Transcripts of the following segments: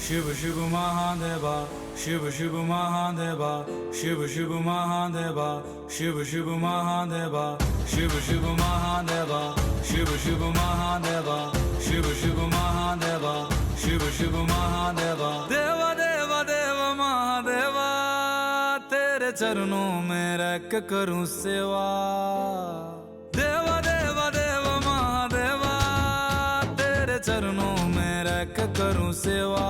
शिव शिव महादेवा शिव शिव महादेवा शिव शिव महादेवा शिव शिव महादेवा शिव शिव महादेवा शिव शिव महादेवा शिव शिव महादेवा शिव शिव महादेवा देवा देवा देवा महादेवा तेरे चरणों में रख करूं सेवा देवा देवा देवा महादेवा तेरे चरणों में रख करूं सेवा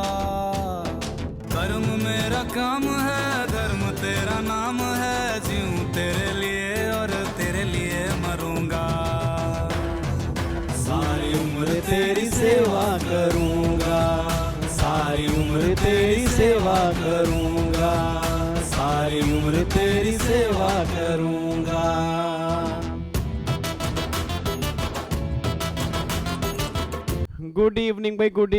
धर्म मेरा काम है धर्म तेरा नाम है जीऊं तेरे लिए और तेरे लिए मरूंगा सारी उम्र तेरी सेवा करूंगा सारी उम्र तेरी सेवा करूंगा सारी उम्र तेरी सेवा करूंगा। गुड इवनिंग भाई, गुड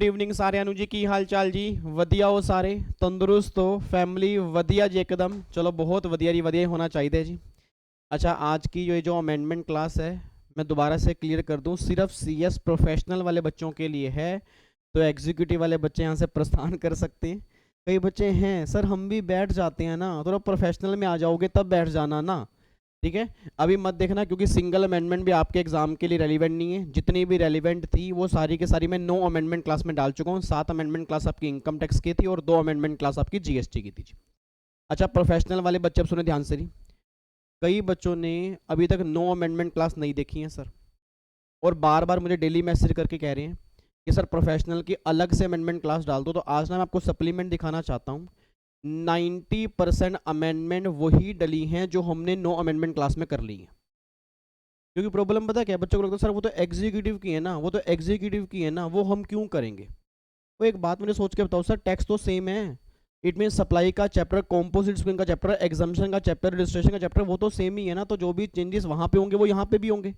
इवनिंग सारे जी की हाल चाल जी? वधिया हो सारे, तंदुरुस्त हो, फैमिली वधिया जी एकदम। चलो बहुत वधिया जी, वधिया होना चाहिए जी। अच्छा, आज की जो अमेंडमेंट क्लास है मैं दोबारा से क्लियर कर दूं, सिर्फ सीएस प्रोफेशनल वाले बच्चों के लिए है। तो एग्जीक्यूटिव वाले बच्चे यहाँ से प्रस्थान कर सकते हैं। कई बच्चे हैं सर हम भी बैठ जाते हैं ना, तो प्रोफेशनल में आ जाओगे तब बैठ जाना ना, ठीक है। अभी मत देखना क्योंकि सिंगल अमेंडमेंट भी आपके एग्जाम के लिए रेलिवेंट नहीं है। जितनी भी रेलिवेंट थी वो सारी के सारी मैं 9 अमेंडमेंट क्लास में डाल चुका हूँ। 7 अमेंडमेंट क्लास आपकी इनकम टैक्स की थी और 2 अमेंडमेंट क्लास आपकी जीएसटी की थी। अच्छा, प्रोफेशनल वाले बच्चे अब सुने ध्यान से जी। कई बच्चों ने अभी तक 9 अमेंडमेंट क्लास नहीं देखी है सर, और बार बार मुझे डेली मैसेज करके कह रहे हैं कि सर प्रोफेशनल की अलग से अमेंडमेंट क्लास डाल दो। तो आज ना मैं आपको सप्लीमेंट दिखाना चाहता हूँ। 90% अमेंडमेंट वही डली हैं जो हमने 9 अमेंडमेंट क्लास में कर ली है। क्योंकि प्रॉब्लम पता क्या है, बच्चों को लगता है सर वो तो एग्जीक्यूटिव की है ना, वो तो एग्जीक्यूटिव की है ना, वो हम क्यों करेंगे। वो एक बात मुझे सोच के बताओ सर, टैक्स तो सेम है। इट मीन सप्लाई का चैप्टर, कॉम्पोजिट स्कीम का चैप्टर, एग्जाम्पशन का चैप्टर, रजिस्ट्रेशन का चैप्टर, वो तो सेम ही है ना। तो जो भी चेंजेस वहाँ पे होंगे वो यहाँ पे भी होंगे।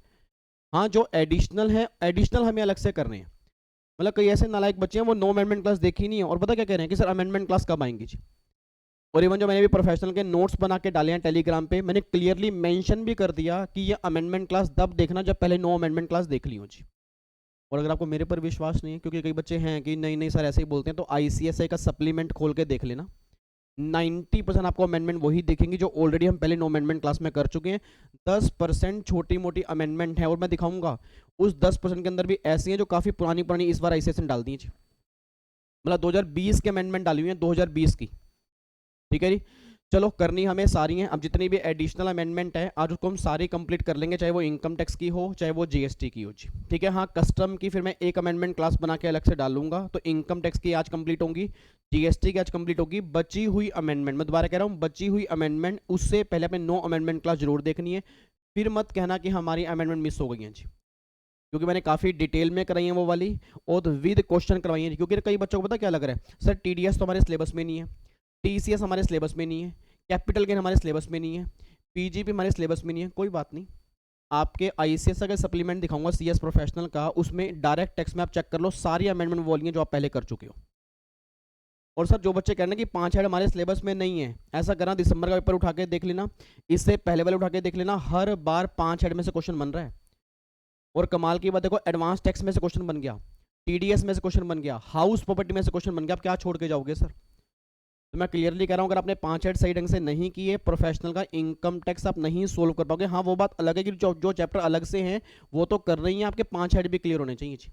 हाँ, जो एडिशनल है, एडिशनल हमें अलग से करने हैं। मतलब कई ऐसे नालायक बच्चे हैं वो 9 अमेंडमेंट क्लास देखी नहीं है और पता क्या कह रहे हैं कि सर अमेंडमेंट क्लास कब आएंगी जी। और इवन जो मैंने भी प्रोफेशनल के नोट्स बना के डाले हैं टेलीग्राम पे, मैंने क्लियरली मेंशन भी कर दिया कि ये अमेंडमेंट क्लास तब देखना जब पहले 9 अमेंडमेंट क्लास देख ली हो जी। और अगर आपको मेरे पर विश्वास नहीं है, क्योंकि कई बच्चे हैं कि नहीं नहीं सर ऐसे ही बोलते हैं, तो ICSI का सप्लीमेंट खोल के देख लेना। 90% आपको अमेंडमेंट वही दिखेंगी जो ऑलरेडी हम पहले 9 अमेंडमेंट क्लास में कर चुके हैं। 10% छोटी मोटी अमेंडमेंट है और मैं दिखाऊंगा उस 10% के अंदर भी ऐसी हैं जो काफ़ी पुरानी इस बार ICSI ने डाल दी है। मतलब 2020 के अमेंडमेंट डाली हुई हैं, 2020 की, ठीक है जी। चलो करनी हमें सारी हैं। अब जितनी भी एडिशनल अमेंडमेंट है आज उसको हम सारी कंप्लीट कर लेंगे, चाहे वो इनकम टैक्स की हो चाहे वो जीएसटी की हो जी, ठीक है। हाँ, कस्टम की फिर मैं एक अमेंडमेंट क्लास बना के अलग से डालूंगा। तो इनकम टैक्स की आज कंप्लीट होगी, जीएसटी की आज कंप्लीट होगी। बची हुई अमेंडमेंट, मैं दोबारा कह रहा हूँ, बची हुई अमेंडमेंट उससे पहले अपने 9 अमेंडमेंट क्लास जरूर देखनी है। फिर मत कहना कि हमारी अमेंडमेंट मिस हो गई हैं जी, क्योंकि मैंने काफ़ी डिटेल में कराई है वो वाली और विद क्वेश्चन करवाई है। क्योंकि कई बच्चों को पता क्या लग रहा है, सर TDS तो हमारे सिलेबस में नहीं है, TCS हमारे सिलेबस में नहीं है, कैपिटल गेन हमारे सिलेबस में नहीं है, PGP हमारे सिलेबस में नहीं है। कोई बात नहीं, आपके ICSI का सप्लीमेंट दिखाऊंगा CS प्रोफेशनल का, उसमें डायरेक्ट टेक्स्ट में आप चेक कर लो सारी अमेंडमेंट बोलिए जो आप पहले कर चुके हो। और सर जो बच्चे कह रहे हैं कि 5 हेड हमारे सिलेबस में नहीं है, ऐसा करना दिसंबर का पेपर उठा के देख लेना, इससे पहले वाले उठा के देख लेना, हर बार 5 हेड में से क्वेश्चन बन रहा है। और कमाल की बात देखो, एडवांस टैक्स में से क्वेश्चन बन गया, TDS में से क्वेश्चन बन गया, हाउस प्रॉपर्टी में से क्वेश्चन बन गया। आप क्या छोड़ के जाओगे सर। तो मैं क्लियरली कह रहा हूँ, अगर आपने 5 हेड सही ढंग से नहीं किए, प्रोफेशनल का इनकम टैक्स आप नहीं सोल्व कर पाओगे। हाँ, वो बात अलग है कि जो चैप्टर अलग से हैं वो तो कर रही हैं, आपके 5 हेड भी क्लियर होने चाहिए जी,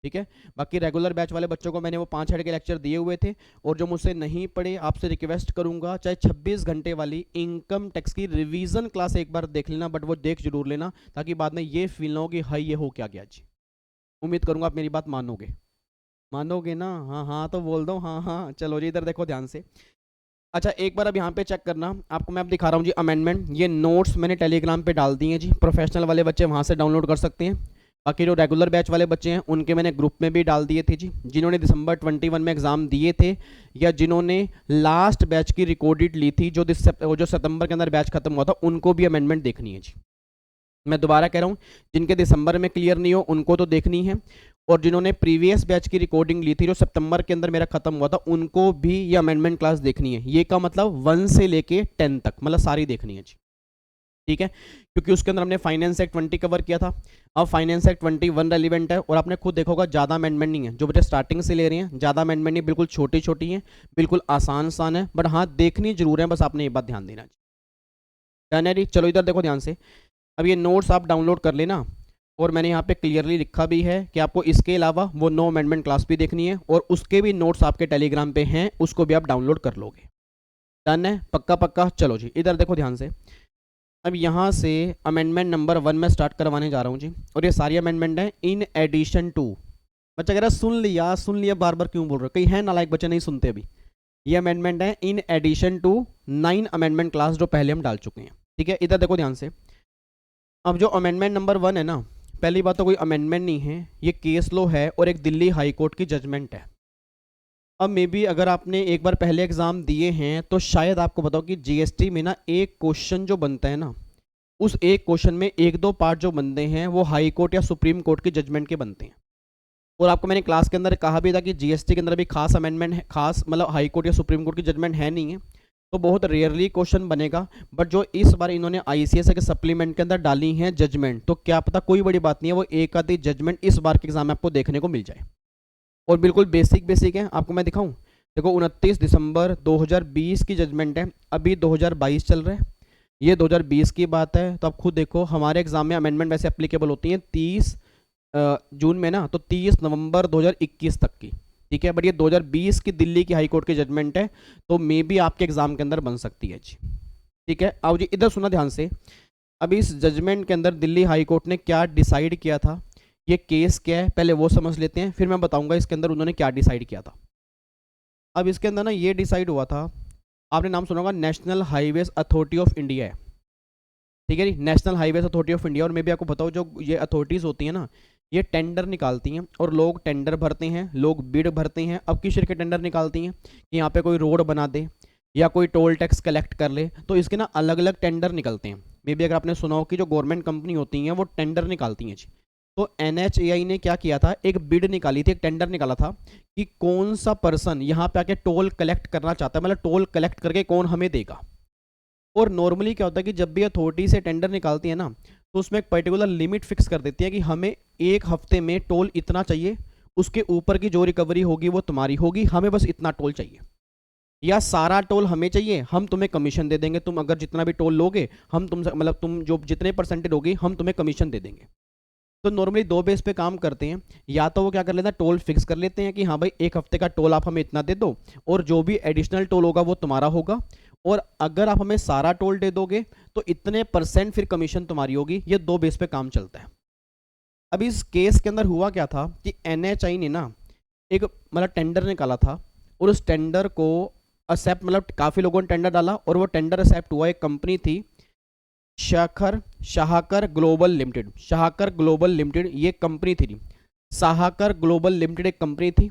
ठीक है। बाकी रेगुलर बैच वाले बच्चों को मैंने वो 5 हेड के लेक्चर दिए हुए थे, और जो मुझसे नहीं पढ़े आपसे रिक्वेस्ट करूंगा चाहे 26 घंटे वाली इनकम टैक्स की रिवीजन क्लास एक बार देख लेना, बट वो देख जरूर लेना, ताकि बाद में ये फील ना हो कि हाई ये हो क्या गया जी। उम्मीद करूंगा आप मेरी बात मानोगे ना। हाँ हाँ तो बोल दो हाँ हाँ। चलो जी, इधर देखो ध्यान से। अच्छा, एक बार अब यहाँ पे चेक करना, आपको मैं अब दिखा रहा हूँ जी अमेंडमेंट। ये नोट्स मैंने टेलीग्राम पे डाल दिए हैं जी, प्रोफेशनल वाले बच्चे वहाँ से डाउनलोड कर सकते हैं। बाकी जो रेगुलर बैच वाले बच्चे हैं उनके मैंने ग्रुप में भी डाल दिए थे जी, जिन्होंने दिसंबर 21 में एग्जाम दिए थे या जिन्होंने लास्ट बैच की रिकॉर्डेड ली थी, जो सितंबर के अंदर बैच खत्म हुआ था, उनको भी अमेंडमेंट देखनी है जी। मैं दोबारा कह रहा हूँ, जिनके दिसंबर में क्लियर नहीं हो उनको तो देखनी है, और जिन्होंने प्रीवियस बैच की रिकॉर्डिंग ली थी जो सितंबर के अंदर मेरा खत्म हुआ था, उनको भी ये अमेंडमेंट क्लास देखनी है। ये का मतलब 1 से लेके 10 तक, मतलब सारी देखनी है जी। ठीक है, क्योंकि उसके अंदर हमने फाइनेंस एक्ट 20 कवर किया था। अब फाइनेंस एक्ट 21 रेलिवेंट है, और आपने खुद देखा होगा ज़्यादा अमेंडमेंट नहीं है, जो बच्चे स्टार्टिंग से ले रहे हैं ज़्यादा अमेंडमेंट नहीं, बिल्कुल छोटी छोटी हैं, बिल्कुल आसान आसान है, बट हाँ देखनी जरूर है, बस आपने ये बात ध्यान देना। डन है जी, चलो इधर देखो ध्यान से। अब ये नोट्स आप डाउनलोड कर लेना, और मैंने यहाँ पे क्लियरली लिखा भी है कि आपको इसके अलावा वो नो अमेंडमेंट क्लास भी देखनी है, और उसके भी नोट्स आपके टेलीग्राम पे हैं, उसको भी आप डाउनलोड कर लोगे। डन है, पक्का पक्का। चलो जी इधर देखो ध्यान से। अब यहाँ से अमेंडमेंट नंबर 1 में स्टार्ट करवाने जा रहा हूँ जी, और ये सारी अमेंडमेंट है इन एडिशन टू। बच्चा कह रहा सुन लिया, बार बार क्यों बोल रहे हो, कहीं है नालायक बच्चे नहीं सुनते अभी। ये अमेंडमेंट है in addition to 9 amendment class जो पहले हम डाल चुके हैं। ठीक है, इधर देखो ध्यान से। अब जो अमेंडमेंट नंबर 1 है ना, पहली बात तो कोई अमेंडमेंट नहीं है, ये केस लो है और एक दिल्ली हाई कोर्ट की जजमेंट है। अब मे बी अगर आपने एक बार पहले एग्जाम दिए हैं तो शायद आपको बताओ कि जीएसटी में ना एक क्वेश्चन जो बनता है ना, उस एक क्वेश्चन में एक दो पार्ट जो बनते हैं वो हाई कोर्ट या सुप्रीम कोर्ट की जजमेंट के बनते हैं। और आपको मैंने क्लास के अंदर कहा भी था कि जीएसटी के अंदर भी खास अमेंडमेंट है, खास मतलब हाई कोर्ट या सुप्रीम कोर्ट की जजमेंट है नहीं है, तो बहुत रेयरली क्वेश्चन बनेगा। बट जो इस बार इन्होंने आईसीएस के सप्लीमेंट के अंदर डाली हैं जजमेंट, तो क्या पता कोई बड़ी बात नहीं है, वो एक आधी जजमेंट इस बार के एग्जाम में आपको देखने को मिल जाए। और बिल्कुल बेसिक है, आपको मैं दिखाऊं। देखो 29 दिसंबर 2020 की जजमेंट है, अभी 2022 चल रहा है, ये 2020 की बात है। तो आप खुद देखो, हमारे एग्जाम में अमेंडमेंट वैसे एप्लीकेबल होती हैं 30 जून में ना, तो 30 नवंबर 2021 तक की। ठीक है, बट ये 2020 की दिल्ली की हाई कोर्ट की जजमेंट है, तो मे बी आपके एग्जाम के अंदर बन सकती है जी। ठीक है, आओ जी इधर सुना ध्यान से। अब इस जजमेंट के अंदर दिल्ली हाई कोर्ट ने क्या डिसाइड किया था, ये केस क्या है, पहले वो समझ लेते हैं, फिर मैं बताऊंगा इसके अंदर उन्होंने क्या डिसाइड किया था। अब इसके अंदर ना ये डिसाइड हुआ था, आपने नाम सुना होगा, national highways authority of India है। ठीक है जी, national highways authority of India. और मैं भी आपको बताऊँ, जो ये अथॉरिटीज़ होती हैं ना, ये टेंडर निकालती हैं, और लोग टेंडर भरते हैं, लोग बिड भरते हैं। अब किस तरह के टेंडर निकालती हैं कि यहाँ पे कोई रोड बना दे या कोई टोल टैक्स कलेक्ट कर ले, तो इसके ना अलग अलग टेंडर निकलते हैं। मे बी अगर आपने सुना हो कि जो गवर्नमेंट कंपनी होती हैं वो टेंडर निकालती हैं जी। तो एनएचएआई ने क्या किया था, एक बिड निकाली थी, एक टेंडर निकाला था कि कौन सा पर्सन यहाँ पे आके टोल कलेक्ट करना चाहता है, मतलब टोल कलेक्ट करके कौन हमें देगा। और नॉर्मली क्या होता है कि जब भी अथॉरिटी से टेंडर निकालती है ना, तो उसमें एक पर्टिकुलर लिमिट फिक्स कर देती है कि हमें एक हफ्ते में टोल इतना चाहिए, उसके ऊपर की जो रिकवरी होगी वो तुम्हारी होगी, हमें बस इतना टोल चाहिए, या सारा टोल हमें चाहिए, हम तुम्हें कमीशन दे देंगे, तुम अगर जितना भी टोल लोगे हम तुम मतलब तुम जो जितने परसेंटेज होगी हम तुम्हें कमीशन दे देंगे। तो नॉर्मली दो बेस पे काम करते हैं, या तो वो क्या कर लेते हैं, टोल फिक्स कर लेते हैं कि हाँ भाई एक हफ्ते का टोल आप हमें इतना दे दो, और जो भी एडिशनल टोल होगा वो तुम्हारा होगा, और अगर आप हमें सारा टोल दे दोगे तो इतने परसेंट फिर कमीशन तुम्हारी होगी। ये दो बेस पे काम चलता है। अब इस केस के अंदर हुआ क्या था कि एनएचआई ने ना एक मतलब टेंडर निकाला था, और उस टेंडर को एक्सेप्ट मतलब काफ़ी लोगों ने टेंडर डाला, और वो टेंडर एक्सेप्ट हुआ। एक कंपनी थी शाहाकर ग्लोबल लिमिटेड, शाहाकर ग्लोबल लिमिटेड ये कंपनी थी। शाहाकर ग्लोबल लिमिटेड एक कंपनी थी,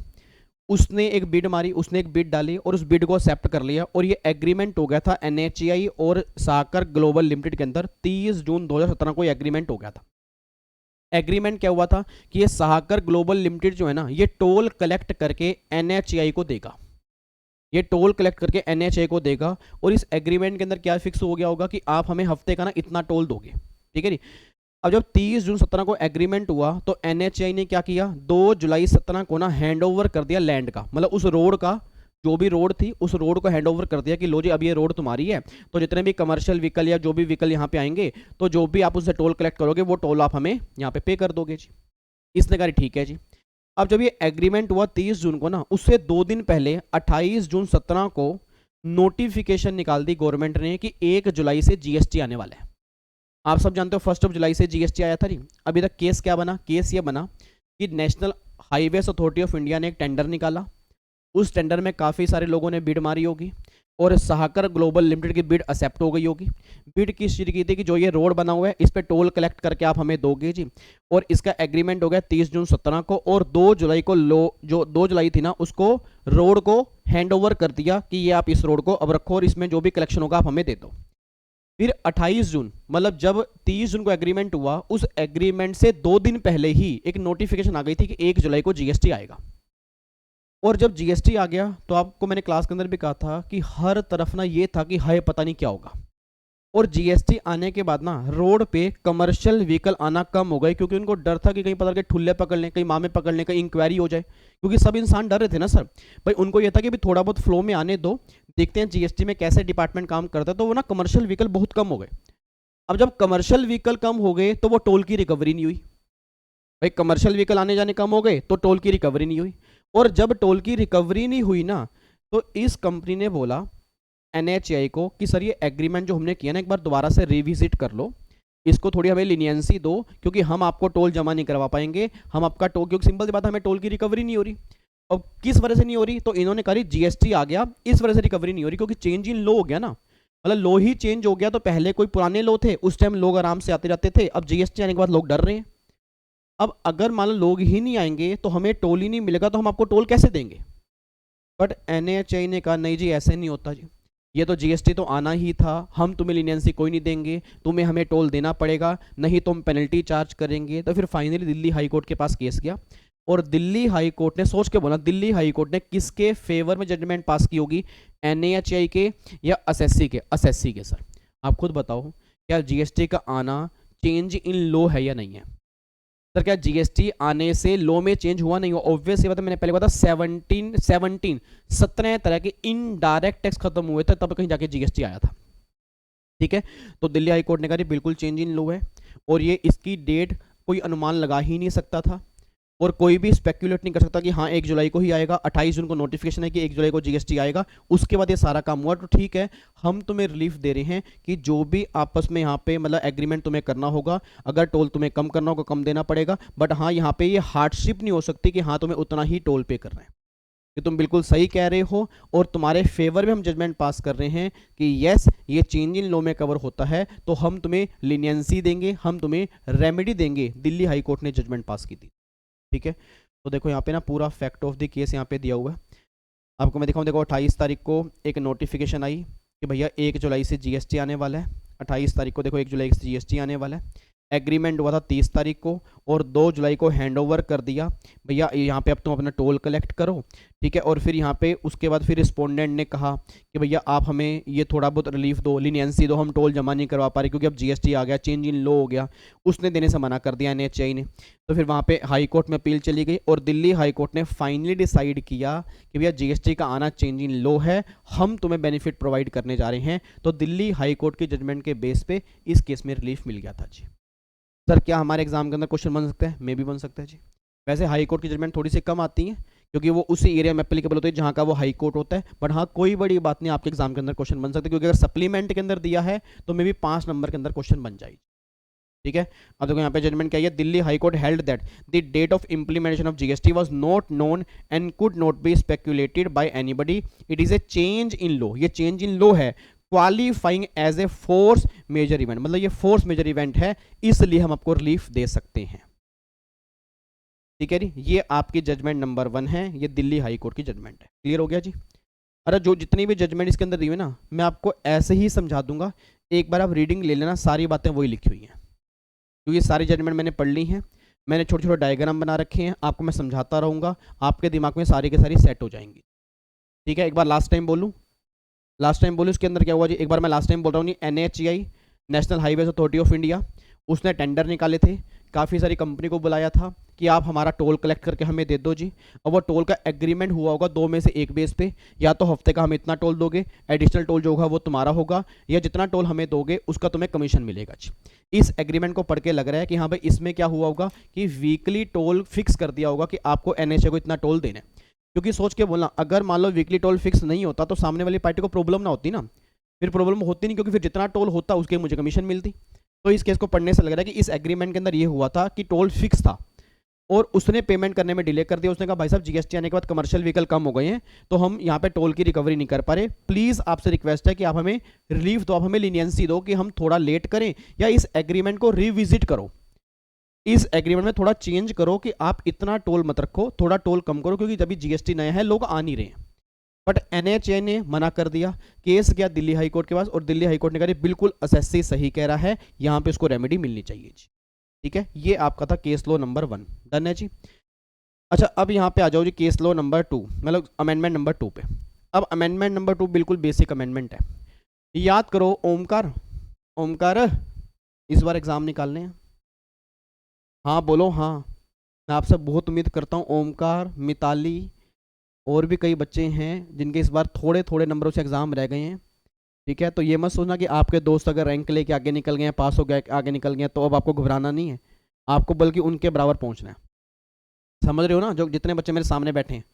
उसने एक बिड मारी, उसने एक बिड डाली और उस बिड को एक्सेप्ट कर लिया, और ये एग्रीमेंट हो गया था एनएचएआई और शाहाकर ग्लोबल लिमिटेड के अंदर। 30 जून 2017 को ये एग्रीमेंट हो गया था। एग्रीमेंट क्या हुआ था कि ये शाहाकर ग्लोबल लिमिटेड जो है ना, ये टोल कलेक्ट करके एनएचएआई को देगा, ये टोल कलेक्ट करके एनएचए को देगा। और इस एग्रीमेंट के अंदर क्या फिक्स हो गया होगा कि आप हमें हफ्ते का ना इतना टोल दोगे। ठीक है जी। अब जब 30 जून 17 को एग्रीमेंट हुआ तो एनएचए ने क्या किया, 2 जुलाई 17 को ना हैंड ओवर कर दिया लैंड का, मतलब उस रोड का, जो भी रोड थी उस रोड को हैंड ओवर कर दिया कि लो जी अब ये रोड तुम्हारी है, तो जितने भी कमर्शियल व्हीकल या जो भी व्हीकल यहाँ पे आएंगे, तो जो भी आप उससे टोल कलेक्ट करोगे वो टोल आप हमें यहाँ पे कर दोगे जी। इसने कहा ठीक है जी। अब जब ये एग्रीमेंट हुआ 30 जून को ना, उससे 2 दिन पहले 28 जून 17 को नोटिफिकेशन निकाल दी गवर्नमेंट ने कि 1 जुलाई से जीएसटी आने वाला है। आप सब जानते हो 1 जुलाई से जीएसटी आया था नहीं। अभी तक केस क्या बना, केस ये बना कि national highways authority of India ने एक टेंडर निकाला, उस टेंडर में काफ़ी सारे लोगों ने बिड मारी होगी, और शाहाकर ग्लोबल लिमिटेड की बिड एक्सेप्ट हो गई होगी। बिड किस चीज़ की थी कि जो ये रोड बना हुआ है इस पे टोल कलेक्ट करके आप हमें दोगे जी, और इसका एग्रीमेंट हो गया 30 जून 17 को, और 2 जुलाई को जो 2 जुलाई थी ना, उसको रोड को हैंड ओवर कर दिया कि ये आप इस रोड को अब रखो और इसमें जो भी कलेक्शन होगा आप हमें दे दो। फिर 28 जून मतलब जब 30 जून को एग्रीमेंट हुआ, उस एग्रीमेंट से 2 दिन पहले ही एक नोटिफिकेशन आ गई थी कि 1 जुलाई को जीएसटी आएगा। और जब जीएसटी आ गया तो आपको मैंने क्लास के अंदर भी कहा था कि हर तरफ ना ये था कि हाय पता नहीं क्या होगा, और जीएसटी आने के बाद ना रोड पे कमर्शियल व्हीकल आना कम हो गए, क्योंकि उनको डर था कि कहीं पता लगे ठुल्ले पकड़ लें, कहीं मामे पकड़ लें, कहीं इंक्वायरी हो जाए, क्योंकि सब इंसान डर रहे थे ना सर भाई। उनको ये था कि भी थोड़ा बहुत फ्लो में आने दो, देखते हैं जीएसटी में कैसे डिपार्टमेंट काम करता है। तो वो ना कमर्शियल व्हीकल बहुत कम हो गए। अब जब कमर्शियल व्हीकल कम हो गए तो वो टोल की रिकवरी नहीं हुई भाई। कमर्शियल व्हीकल आने जाने कम हो गए तो टोल की रिकवरी नहीं हुई, और जब टोल की रिकवरी नहीं हुई ना, तो इस कंपनी ने बोला NHAI को कि सर ये एग्रीमेंट जो हमने किया ना, एक बार दोबारा से रिविजिट कर लो, इसको थोड़ी हमें लीनियंसी दो, क्योंकि हम आपको टोल जमा नहीं करवा पाएंगे, हम आपका टोल, क्योंकि सिंपल सी बात है, हमें टोल की रिकवरी नहीं हो रही। अब किस वजह से नहीं हो रही, तो इन्होंने कहा जीएसटी आ गया इस वजह से रिकवरी नहीं हो रही, क्योंकि चेंज इन लो हो गया ना, मतलब लो ही चेंज हो गया। तो पहले कोई पुराने लो थे, उस टाइम लोग आराम से आते जाते थे, अब जीएसटी आने के बाद लोग डर रहे हैं। अब अगर मान लो लोग ही नहीं आएंगे तो हमें टोल ही नहीं मिलेगा, तो हम आपको टोल कैसे देंगे। बट NHAI ने कहा नहीं जी, ऐसे नहीं होता जी, ये तो जीएसटी तो आना ही था, हम तुम्हें लीनियंसी कोई नहीं देंगे, तुम्हें हमें टोल देना पड़ेगा, नहीं तो हम पेनल्टी चार्ज करेंगे। तो फिर फाइनली दिल्ली हाई कोर्ट के पास केस गया, और दिल्ली हाई कोर्ट ने, सोच के बोला, दिल्ली हाई कोर्ट ने किसके फेवर में जजमेंट पास की होगी, NHAI के या असेसी के? असेसी के। सर आप खुद बताओ, क्या जीएसटी का आना चेंज इन लो है या नहीं है? सर क्या जीएसटी आने से लो में चेंज हुआ नहीं हुआ? ऑब्वियस ये बात मैंने पहले बताया, 17 तरह के इनडायरेक्ट टैक्स खत्म हुए थे, तब कहीं जाके जीएसटी आया था। ठीक है, तो दिल्ली हाई कोर्ट ने कहा बिल्कुल चेंज इन लो है, और ये इसकी डेट कोई अनुमान लगा ही नहीं सकता था, और कोई भी स्पेक्यूलेट नहीं कर सकता कि हाँ 1 जुलाई को ही आएगा। 28 जून को नोटिफिकेशन है कि 1 जुलाई को जीएसटी आएगा, उसके बाद ये सारा काम हुआ। तो ठीक है, हम तुम्हें रिलीफ दे रहे हैं कि जो भी आपस में यहाँ पे मतलब एग्रीमेंट तुम्हें करना होगा, अगर टोल तुम्हें कम करना होगा कम देना पड़ेगा, बट हाँ यहाँ पे ये हार्डशिप नहीं हो सकती कि हाँ तुम्हें उतना ही टोल पे करना है। कि तुम बिल्कुल सही कह रहे हो, और तुम्हारे फेवर में हम जजमेंट पास कर रहे हैं कि यस ये चेंज इन लो में कवर होता है, तो हम तुम्हें लीनियंसी देंगे, हम तुम्हें रेमेडी देंगे। दिल्ली हाई कोर्ट ने जजमेंट पास की थी। ठीक है, तो देखो यहाँ पे ना पूरा फैक्ट ऑफ द केस यहाँ पे दिया हुआ है, आपको मैं दिखाऊँ। देखो 28 तारीख को एक नोटिफिकेशन आई कि भैया 1 जुलाई से जीएसटी आने वाला है। 28 तारीख को देखो 1 जुलाई से जीएसटी आने वाला है। एग्रीमेंट हुआ था 30 तारीख को, और 2 जुलाई को हैंडओवर कर दिया, भैया यहाँ पे अब तुम अपना टोल कलेक्ट करो। ठीक है, और फिर यहाँ पे उसके बाद फिर रिस्पोंडेंट ने कहा कि भैया आप हमें ये थोड़ा बहुत रिलीफ दो, लीनियंसी दो, हम टोल जमा नहीं करवा पा रहे क्योंकि अब जीएसटी आ गया, चेंज इन लो हो गया। उसने देने से मना कर दिया NHAI ने। तो फिर वहाँ पे हाई कोर्ट में अपील चली गई, और दिल्ली हाई कोर्ट ने फाइनली डिसाइड किया कि भैया जीएसटी का आना चेंज इन लो है, हम तुम्हें बेनिफिट प्रोवाइड करने जा रहे हैं। तो दिल्ली हाई कोर्ट की जजमेंट के बेस पे इस केस में रिलीफ मिल गया था जी। सर क्या हमारे एग्जाम के अंदर क्वेश्चन बन सकता है? मे भी बन सकता है जी। वैसे हाई कोर्ट की जजमेंट थोड़ी सी कम आती है, क्योंकि वो उसी एरिया में एप्लीकेबल होती है जहाँ का वो हाई कोर्ट होता है। बट हाँ, कोई बड़ी बात नहीं, आपके एग्जाम के अंदर क्वेश्चन बन सकते हैं, क्योंकि अगर सप्लीमेंट के अंदर दिया है तो मे भी 5 नंबर के अंदर क्वेश्चन बन जाएगी। ठीक है, अब देखो यहाँ पे जजमेंट क्या है, Delhi high court held that the date of implementation of GST was not known and could not be speculated by anybody, it is a change in law. ये चेंज इन लो है, qualifying as a force majeure event, मतलब ये force majeure event है, इसलिए हम आपको relief दे सकते हैं। ठीक है जी, ये आपकी जजमेंट नंबर 1 है, ये दिल्ली हाई कोर्ट की जजमेंट है। क्लियर हो गया जी? अरे जो जितनी भी जजमेंट इसके अंदर दी हुई ना, मैं आपको ऐसे ही समझा दूंगा, एक बार आप रीडिंग ले लेना, सारी बातें वही लिखी हुई हैं, क्योंकि सारी जजमेंट मैंने पढ़ ली हैं, मैंने छोटे छोटे डायग्राम बना रखे हैं, आपको मैं समझाता रहूँगा, आपके दिमाग में सारी के सारी सेट हो जाएंगी। ठीक है, एक बार लास्ट टाइम बोलूँ, उसके अंदर क्या हुआ जी, एक बार मैं लास्ट टाइम बोल रहा हूँ जी। NHAI national highways authority of India, उसने टेंडर निकाले थे, काफ़ी सारी कंपनी को बुलाया था कि आप हमारा टोल कलेक्ट करके हमें दे दो जी। और वो टोल का एग्रीमेंट हुआ होगा 2 में से 1 बेस पे, या तो हफ्ते का हम इतना टोल दोगे, एडिशनल टोल जो होगा वो तुम्हारा होगा, या जितना टोल हमें दोगे उसका तुम्हें कमीशन मिलेगा जी। इस एग्रीमेंट को पढ़ के लग रहा है कि हाँ भाई इसमें क्या हुआ होगा कि वीकली टोल फिक्स कर दिया होगा कि आपको NHAI को इतना टोल देना है। क्योंकि सोच के बोलना, अगर मान लो वीकली टोल फिक्स नहीं होता तो सामने वाली पार्टी को प्रॉब्लम ना होती ना, फिर प्रॉब्लम होती नहीं, क्योंकि फिर जितना टोल होता उसके मुझे कमीशन मिलती। तो इस केस को पढ़ने से लग रहा है कि इस एग्रीमेंट के अंदर ये हुआ था कि टोल फिक्स था, और उसने पेमेंट करने में डिले कर दिया। उसने कहा भाई साहब जीएसटी आने के बाद कमर्शियल व्हीकल कम हो गए हैं, तो हम यहाँ पे टोल की रिकवरी नहीं कर पा रहे, प्लीज़ आपसे रिक्वेस्ट है कि आप हमें रिलीफ दो, आप हमें लीनियंसी दो कि हम थोड़ा लेट करें, या इस एग्रीमेंट को रिविजिट करो, इस एग्रीमेंट में थोड़ा चेंज करो कि आप इतना टोल मत रखो, थोड़ा टोल कम करो, क्योंकि जब जीएसटी नया है लोग आ नहीं रहे हैं। बट NHAI ने मना कर दिया, केस गया दिल्ली हाई कोर्ट के पास, और दिल्ली हाई कोर्ट ने कहा बिल्कुल असेसी सही कह रहा है, यहाँ पे उसको रेमेडी मिलनी चाहिए जी। ठीक है, ये आपका था केस लॉ नंबर 1, डन है जी। अच्छा, अब यहाँ पे आ जाओ जी केस लॉ नंबर 2, मतलब अमेंडमेंट नंबर 2 पे। अब अमेंडमेंट नंबर 2 बिल्कुल बेसिक अमेंडमेंट है। याद करो ओमकार, ओमकार इस बार एग्जाम निकालने हैं? हाँ बोलो हाँ। मैं आपसे बहुत उम्मीद करता हूँ, ओमकार, मिताली और भी कई बच्चे हैं जिनके इस बार थोड़े थोड़े नंबरों से एग्जाम रह गए हैं। ठीक है, तो ये मत सोचना कि आपके दोस्त अगर रैंक लेके आगे निकल गए हैं, पास हो गए, आगे निकल गए हैं, तो अब आपको घबराना नहीं है, आपको बल्कि उनके बराबर पहुंचना है। समझ रहे हो ना, जो जितने बच्चे मेरे सामने बैठे हैं।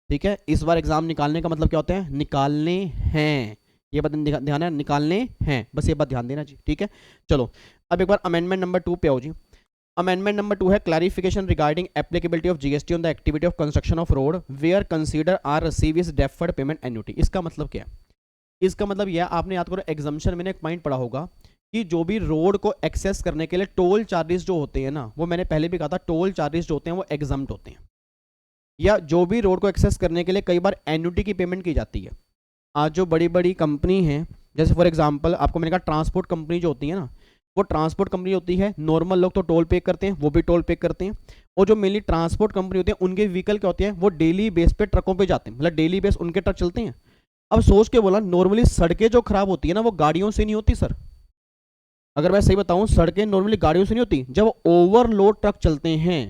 ठीक है, इस बार एग्जाम निकालने का मतलब क्या होता है? निकालने हैं, ये बात ध्यान है, निकालने हैं, बस ये बात ध्यान देना जी। ठीक है, चलो अब एक बार अमेंडमेंट नंबर 2 पे आओ जी। अमेंडमेंट नंबर 2 है clarification regarding applicability of GST on the activity of construction of road where consider are receive is deferred payment annuity. इसका मतलब क्या है? इसका मतलब यह, आपने याद करो एग्जाम्शन में एक पॉइंट पढ़ा होगा कि जो भी रोड को एक्सेस करने के लिए टोल चार्जेस जो होते हैं ना, वो मैंने पहले भी कहा था, टोल चार्जेस जो होते हैं वो एग्जम्प्ट होते हैं। या जो भी रोड को एक्सेस करने के लिए कई बार एन्युटी की पेमेंट की जाती है। आज जो बड़ी बड़ी कंपनी हैं, जैसे फॉर एग्जांपल आपको मैंने कहा ट्रांसपोर्ट कंपनी जो होती है ना, वो ट्रांसपोर्ट कंपनी होती है, नॉर्मल लोग तो टोल पे करते हैं, वो भी टोल पे करते हैं। और जो मेनली ट्रांसपोर्ट कंपनी होती है, उनके व्हीकल क्या होते हैं, वो डेली बेस पे ट्रकों पे जाते हैं, मतलब डेली बेस उनके ट्रक चलते हैं। अब सोच के बोला, नॉर्मली सड़कें जो खराब होती है ना, वो गाड़ियों से नहीं होती सर। अगर मैं सही बताऊं, सड़कें नॉर्मली गाड़ियों से नहीं होती, जब ओवरलोड ट्रक चलते हैं,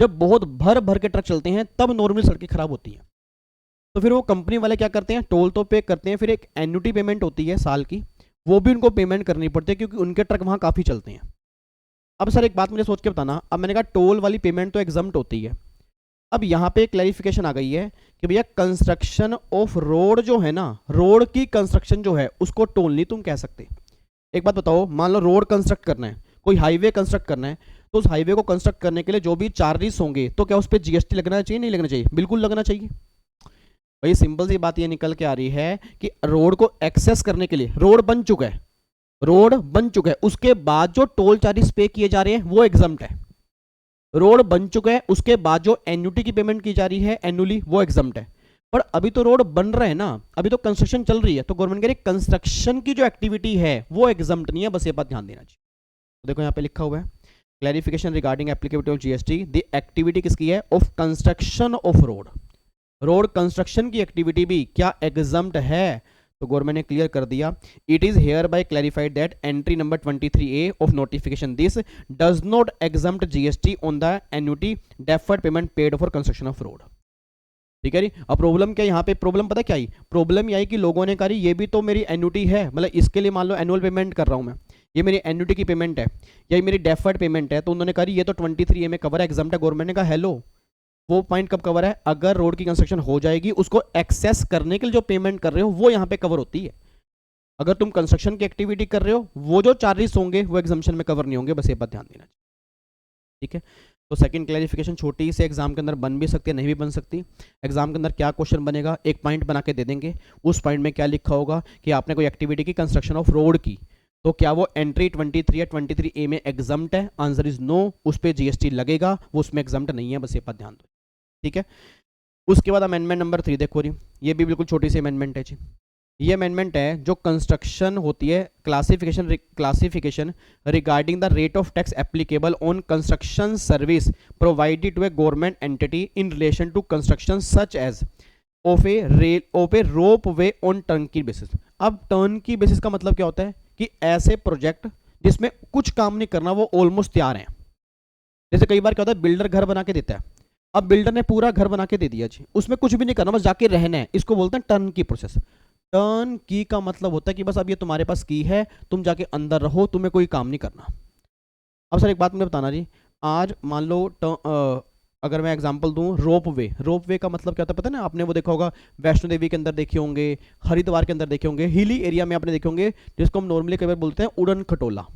जब बहुत भर भर के ट्रक चलते हैं, तब नॉर्मली सड़कें खराब होती हैं। तो फिर वो कंपनी वाले क्या करते हैं, टोल तो पे करते हैं, फिर एक एन्युटी पेमेंट होती है साल की, वो भी उनको पेमेंट करनी पड़ती है क्योंकि उनके ट्रक वहां काफी चलते हैं। अब सर एक बात मुझे सोच के बताना, अब मैंने कहा टोल वाली पेमेंट तो एग्जम्प्ट होती है। अब यहाँ पे क्लैरिफिकेशन आ गई है कि भैया कंस्ट्रक्शन ऑफ रोड जो है ना, रोड की कंस्ट्रक्शन जो है उसको टोल नहीं तुम कह सकते। एक बात बताओ, मान लो रोड कंस्ट्रक्ट करना है, कोई हाईवे कंस्ट्रक्ट करना है, तो उस हाईवे को कंस्ट्रक्ट करने के लिए जो भी चार्जेस होंगे, तो क्या उस पर जीएसटी लगना चाहिए? नहीं लगना चाहिए? बिल्कुल लगना चाहिए। भाई सिंपल सी बात ये निकल के आ रही है कि रोड को एक्सेस करने के लिए, रोड बन चुका है, रोड बन चुका है, उसके बाद जो टोल चार्जेस पे किए जा रहे हैं वो एग्जम्प्ट है। रोड बन चुका है, उसके बाद जो एन्युटी की पेमेंट की जा रही है एनुअली, वो एग्जम्प्ट है। पर अभी तो रोड बन रहा है ना, अभी तो कंस्ट्रक्शन चल रही है, तो गवर्नमेंट कह रही है कंस्ट्रक्शन की जो एक्टिविटी है वो एग्जम्प्ट नहीं है, बस ये बात ध्यान देना चाहिए। तो देखो यहाँ पे लिखा हुआ है clarification regarding applicability of GST, the activity किसकी है? Of construction of road. Road construction की एक्टिविटी भी क्या एग्जम्प्ट है? तो गवर्नमेंट ने क्लियर कर दिया, it is hereby clarified that entry number 23A of notification this does not exempt GST on the annuity deferred payment paid for construction of road. ठीक है जी। अब प्रॉब्लम क्या यहाँ पे, प्रॉब्लम पता क्या आई? प्रॉब्लम ये आई कि लोगों ने कहा ये भी तो मेरी एन्युटी है, मतलब इसके लिए मान लो एनुअल पेमेंट कर रहा हूँ मैं, ये मेरी एन्युटी की पेमेंट है या ये मेरी डेफर्ड पेमेंट है, तो उन्होंने कहा ये तो 23A में कवर है, एग्जम्प्ट है। गवर्नमेंट ने कहा हेलो, वो पॉइंट कब कवर है? अगर रोड की कंस्ट्रक्शन हो जाएगी, उसको एक्सेस करने के लिए जो पेमेंट कर रहे हो वो यहाँ पे कवर होती है। अगर तुम कंस्ट्रक्शन की एक्टिविटी कर रहे हो, वो जो चार्जेस होंगे वो एग्जम्पशन में कवर नहीं होंगे, बस ये बात ध्यान देना। ठीक है, तो सेकंड क्लैरिफिकेशन छोटी से एग्जाम के अंदर बन भी सकती है, नहीं भी बन सकती। एग्जाम के अंदर क्या क्वेश्चन बनेगा, एक पॉइंट बना के दे देंगे, उस पॉइंट में क्या लिखा होगा कि आपने कोई एक्टिविटी की, कंस्ट्रक्शन ऑफ रोड की, तो क्या वो एंट्री 23 या 23A में एग्जम्प्ट है? आंसर इज नो, उस पर जीएसटी लगेगा, वो उसमें एग्जम्प्ट नहीं है, बस ये बात ध्यान दो। ठीक है, उसके बाद अमेंडमेंट नंबर 3 देखो जी, ये भी बिल्कुल छोटी सी अमेंडमेंट है जी। ये अमेंडमेंट है जो कंस्ट्रक्शन होती है, classification regarding the rate of tax applicable on construction service provided to a government entity in relation to construction such as of a ropeway on turnkey basis. अब turnkey basis का मतलब क्या होता है कि ऐसे प्रोजेक्ट जिसमें कुछ काम नहीं करना, वो ऑलमोस्ट तैयार हैं। जैसे कई बार क्या होता है, बिल्डर घर बना के देता है, अब बिल्डर ने पूरा घर बना के दे दिया जी, उसमें कुछ भी नहीं करना, बस जाके रहना है, इसको बोलते हैं टर्न की प्रोसेस। टर्न की का मतलब होता है कि बस अब ये तुम्हारे पास की है, तुम जाके अंदर रहो, तुम्हें कोई काम नहीं करना। अब सर एक बात मुझे बताना जी, आज मान लो अगर मैं एग्जांपल दूं, रोप वे का मतलब क्या होता है पता है ना? आपने वो देखा होगा, वैष्णो देवी के अंदर देखे होंगे, हरिद्वार के अंदर देखे होंगे, हिली एरिया में आपने देखे होंगे, जिसको हम नॉर्मली कई बार बोलते हैं उड़न खटोला।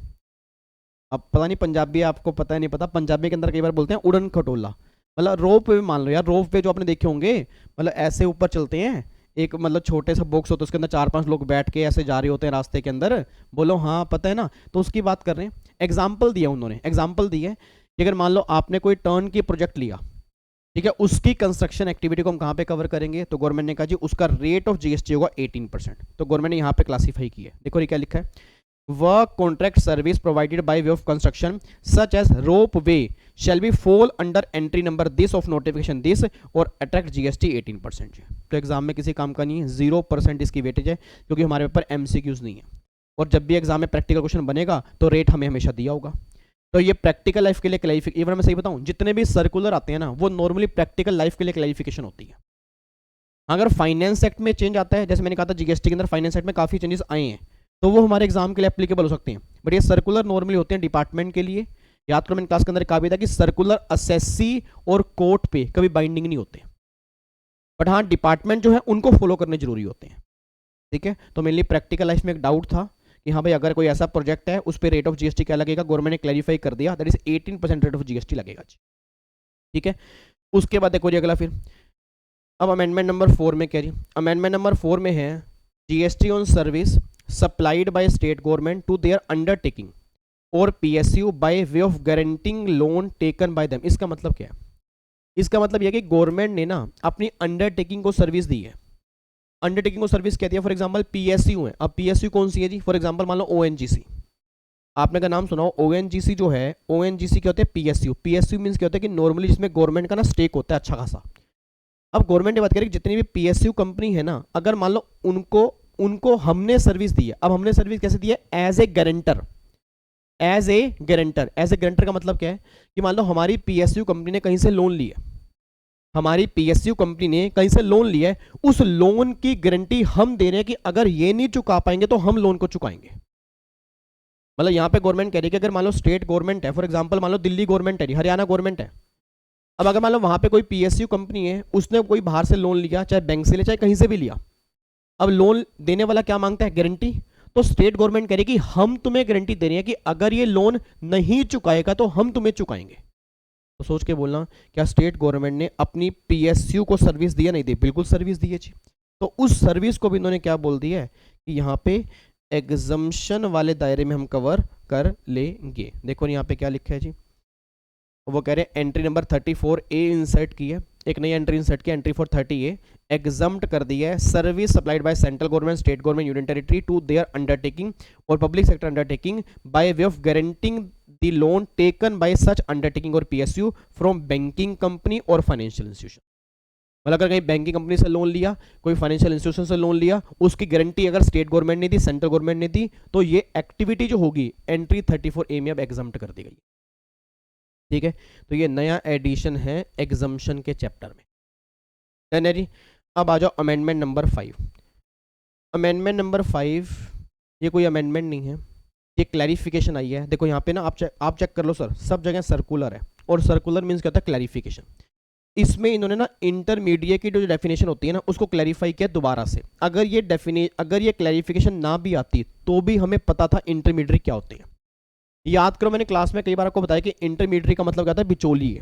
अब पता नहीं पंजाबी आपको पता है नहीं पता, पंजाबी के अंदर कई बार बोलते हैं उड़न खटोला, मतलब रोप वे। मान लो यार, रोप वे जो आपने देखे होंगे, मतलब ऐसे ऊपर चलते हैं, एक मतलब छोटे सा बॉक्स होता है, उसके अंदर 4-5 लोग बैठ के ऐसे जा रहे होते हैं रास्ते के अंदर। बोलो हाँ पता है ना? तो उसकी बात कर रहे हैं। एग्जाम्पल दिया उन्होंने, एग्जाम्पल दी है कि अगर मान लो आपने कोई टर्न की प्रोजेक्ट लिया, ठीक है, उसकी कंस्ट्रक्शन एक्टिविटी को हम कहाँ पे कवर करेंगे? तो गवर्नमेंट ने कहा जी उसका रेट ऑफ जीएसटी होगा 18%। तो गवर्नमेंट ने यहाँ पे क्लासीफाई किया है, देखो ये क्या लिखा है, work contract service provided by way of construction such as ropeway shall be fall under entry number this of notification this और अट्रैक्ट जीएसटी 18%। तो एग्जाम में किसी काम का नहीं है, 0% इसकी वेटेज है, क्योंकि हमारे पेपर एमसीक्यूज नहीं है। और जब भी एग्जाम में प्रैक्टिकल क्वेश्चन बनेगा तो रेट हमें हमेशा दिया होगा। तो ये प्रैक्टिकल लाइफ के लिए क्लैरिफिकेशन, मैं सही बताऊं, जितने भी सर्कुलर आते हैं ना वो नॉर्मली प्रैक्टिकल लाइफ के लिए क्लैरिफिकेशन होती है। अगर फाइनेंस एक्ट में चेंज आता है, जैसे मैंने कहा था जीएसटी के अंदर फाइनेंस एक्ट में काफ़ी चेंजेस आए हैं, तो वो हमारे एग्जाम के लिए एप्लीकेबल हो सकते हैं। बट ये सर्कुलर नॉर्मली होते हैं डिपार्टमेंट के लिए। याद करो मैंने क्लास के अंदर कहा भी था कि सर्कुलर असेसी और कोर्ट पे कभी बाइंडिंग नहीं होते, बट हाँ डिपार्टमेंट जो है उनको फॉलो करने जरूरी होते हैं। ठीक है, तो मेनली प्रैक्टिकल लाइफ में एक डाउट था कि हाँ भाई अगर कोई ऐसा प्रोजेक्ट है उस पर रेट ऑफ जीएसटी क्या लगेगा, गवर्नमेंट ने क्लैरिफाई कर दिया, that is 18% rate of GST लगेगा जी। ठीक है, उसके बाद देखो जी अगला फिर अब अमेंडमेंट नंबर 4 में क्या जी, अमेंडमेंट नंबर 4 में है GST on service supplied by state government to their undertaking और PSU by way of guaranteeing loan taken by them. इसका मतलब क्या है? इसका मतलब यह कि गवर्नमेंट ने ना अपनी अंडरटेकिंग को सर्विस दी है। अंडरटेकिंग को सर्विस कहती है, फॉर एग्जांपल पीएसयू है। अब पीएसयू कौन सी है जी? फॉर एग्जांपल मान लो ओएनजीसी, आपने का नाम सुना हो ओएनजीसी जो है, ओएनजीसी क्या होते हैं? पीएसयू। पीएसयू मींस क्या होता है कि नॉर्मली जिसमें गवर्नमेंट का ना स्टेक होता है अच्छा खासा। अब गवर्नमेंट ने बात करें कि जितनी भी पीएसयू कंपनी है ना, अगर मान लो उनको हमने सर्विस दी है। अब हमने सर्विस कैसे दी है? As a guarantor. As a guarantor का मतलब क्या है कि मान लो हमारी पीएसयू कंपनी ने कहीं से लोन लिया, हमारी पीएसयू कंपनी ने कहीं से लोन लिया है, उस लोन की गारंटी हम दे रहे हैं कि अगर ये नहीं चुका पाएंगे तो हम लोन को चुकाएंगे। मतलब यहां पे गवर्नमेंट कह रही है कि अगर मान लो स्टेट गवर्नमेंट है, फॉर एग्जांपल मान लो दिल्ली गवर्नमेंट है, हरियाणा गवर्नमेंट है, अब अगर मान लो वहां पे कोई पीएसयू कंपनी है, उसने कोई बाहर से लोन लिया, चाहे बैंक से लिया चाहे कहीं से भी लिया, अब लोन देने वाला क्या मांगता है? गारंटी। तो स्टेट गवर्नमेंट कह रही है कि हम तुम्हें गारंटी दे रहे हैं कि अगर ये लोन नहीं चुकाएगा तो हम तुम्हें चुकाएंगे। तो सोच के बोलना, क्या स्टेट गवर्नमेंट ने अपनी पीएसयू को सर्विस दिया? नहीं दी, बिल्कुल सर्विस दी है जी। तो उस सर्विस को भी इन्होंने क्या बोल दिया है कि यहाँ पे एग्जम्पशन वाले दायरे में हम कवर कर लेंगे। देखो यहाँ पे क्या लिखा है जी, वो कह रहे हैं एंट्री नंबर 34A इंसर्ट की है, एक नई एंट्री इंसर्ट की, एंट्री फॉर 30A एग्जम्प्ट कर दिया है service supplied by central government, state government, union territory to their undertaking और public sector undertaking by way of guaranteeing the loan taken by such undertaking और PSU from banking company और financial institution. मतलब अगर कहीं banking company से loan लिया, कोई financial institution से लोन लिया, उसकी गारंटी अगर स्टेट गवर्नमेंट ने दी, सेंट्रल गवर्नमेंट ने दी, तो ये एक्टिविटी जो होगी एंट्री 34A में अब एग्जम्प्ट कर दी गई। ठीक है, तो ये नया एडिशन है एग्जम्पशन के चैप्टर में। डन है जी। अब आ जाओ अमेंडमेंट नंबर 5। अमेंडमेंट नंबर 5 ये कोई अमेंडमेंट नहीं है, ये क्लैरिफिकेशन आई है। देखो यहाँ पे ना आप चेक कर लो सर, सब जगह सर्कुलर है और सर्कुलर मीन्स क्या होता है? क्लैरिफिकेशन। इसमें इन्होंने ना इंटरमीडिएट की जो डेफिनेशन होती है ना उसको क्लैरिफाई किया दोबारा से। अगर ये क्लैरिफिकेशन ना भी आती तो भी हमें पता था इंटरमीडिएट क्या होती है। याद करो मैंने क्लास में कई बार आपको बताया कि इंटरमीडिएट का मतलब क्या होता है? बिचौलिए।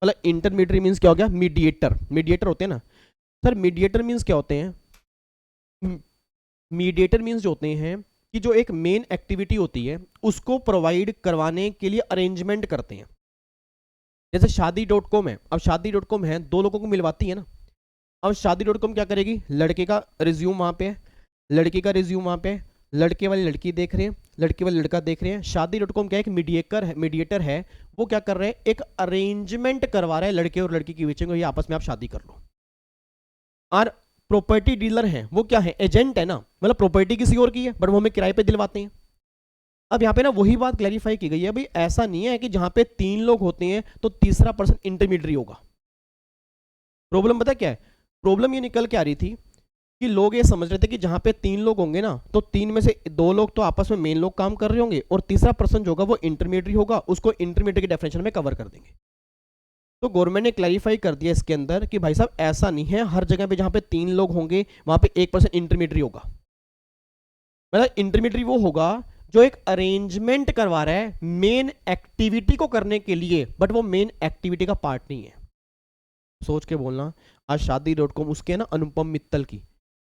मतलब इंटरमीडिएट मीन्स क्या हो गया? मीडिएटर होते हैं ना सर। मीडिएटर मीन्स क्या होते हैं? मीडिएटर मीन्स जो होते हैं कि जो एक मेन एक्टिविटी होती है उसको प्रोवाइड करवाने के लिए अरेंजमेंट करते हैं। जैसे शादी.com है, अब शादी.com है, दो लोगों को मिलवाती है ना। अब शादी.com क्या करेगी? लड़के का रिज्यूम वहां पे है, लड़की का रिज्यूम वहां पे है, लड़के वाली लड़की देख रहे हैं, लड़के वाले लड़का देख रहे हैं। शादी.com क्या एक मीडिएटर है, वो क्या कर रहे हैं? एक अरेंजमेंट करवा रहा है लड़के और लड़की के बीच में, ये आपस में आप शादी कर लो। और प्रॉपर्टी डीलर है, वो क्या है? एजेंट है ना, मतलब प्रॉपर्टी किसी और की है बट वो हमें किराए पे दिलवाते हैं। अब यहाँ पे ना वही बात क्लैरिफाई की गई है, भाई ऐसा नहीं है कि जहां पे 3 लोग होते हैं तो तीसरा पर्सन इंटरमीडिएट होगा। प्रॉब्लम पता क्या है? प्रॉब्लम ये निकल के आ रही थी कि लोग ये समझ रहे थे कि जहां पे 3 लोग होंगे ना तो 3 में से 2 लोग तो आपस में मेन लोग काम कर रहे होंगे और तीसरा पर्सन जो होगा वो इंटरमीडिएट होगा, उसको इंटरमीडिएट की डेफिनेशन में कवर कर देंगे। तो गवर्नमेंट ने क्लैरिफाई कर दिया इसके अंदर कि भाई साहब ऐसा नहीं है, हर जगह पे जहां पे 3 लोग होंगे वहां पे 1 पर्सन इंटरमीडिएट होगा। मतलब इंटरमीडिएट वो होगा जो एक अरेंजमेंट करवा रहा है मेन एक्टिविटी को करने के लिए, बट वो मेन एक्टिविटी का पार्ट नहीं है। सोच के बोलना, आज शादी.com उसके है ना अनुपम मित्तल की,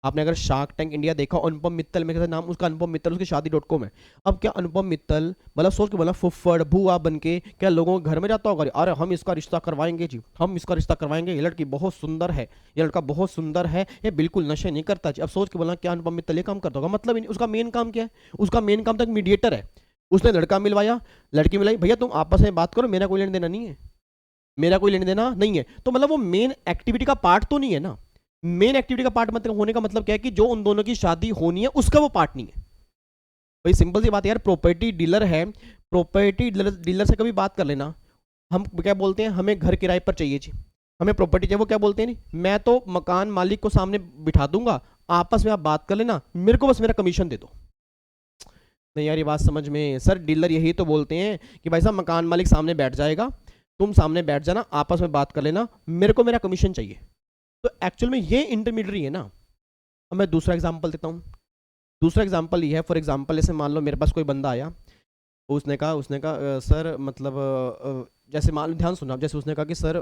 आपने अगर शार्क टैंक इंडिया देखा, अनुपम मित्तल में नाम उसका अनुपम मित्तल, उसकी शादी.com है। अब क्या अनुपम मित्तल मतलब सोच के बोला फुफ्फड़ भूआ बन के क्या लोगों के घर में जाता होगा, अरे हम इसका रिश्ता करवाएंगे जी, हम इसका रिश्ता करवाएंगे, ये लड़की बहुत सुंदर है, ये लड़का बहुत सुंदर है, ये बिल्कुल नशे नहीं करता जी। अब सोच के बोला क्या अनुपम मित्तल ये काम करता होगा? मतलब उसका मेन काम क्या है? उसका मेन काम तक मीडिएटर है। उसने लड़का मिलवाया, लड़की मिलाई, भैया तुम आपस में बात करो, मेरा कोई लेना देना नहीं है, मेरा कोई लेना देना नहीं है। तो मतलब वो मेन एक्टिविटी का पार्ट तो नहीं है ना। मेन एक्टिविटी का पार्ट मतलब होने का मतलब क्या है कि जो उन दोनों की शादी होनी है उसका वो पार्ट नहीं है। भाई सिंपल सी बात है यार, प्रॉपर्टी डीलर है, प्रॉपर्टी डीलर से कभी बात कर लेना। हम क्या बोलते हैं, हमें घर किराए पर चाहिए जी, हमें प्रॉपर्टी चाहिए, वो क्या बोलते हैं, नहीं मैं तो मकान मालिक को सामने बिठा दूंगा, आपस में आप बात कर लेना, मेरे को बस मेरा कमीशन दे दो। नहीं यार ये बात समझ में सर, डीलर यही तो बोलते हैं कि भाई साहब मकान मालिक सामने बैठ जाएगा, तुम सामने बैठ जाना, आपस में बात कर लेना, मेरे को मेरा कमीशन चाहिए। तो एक्चुअल में ये इंटरमीडियरी है ना। अब मैं दूसरा एग्जांपल देता हूँ। दूसरा एग्जांपल ये है, फॉर एग्जांपल ऐसे मान लो मेरे पास कोई बंदा आया, उसने कहा सर मतलब जैसे मान लो, ध्यान सुना, जैसे उसने कहा कि सर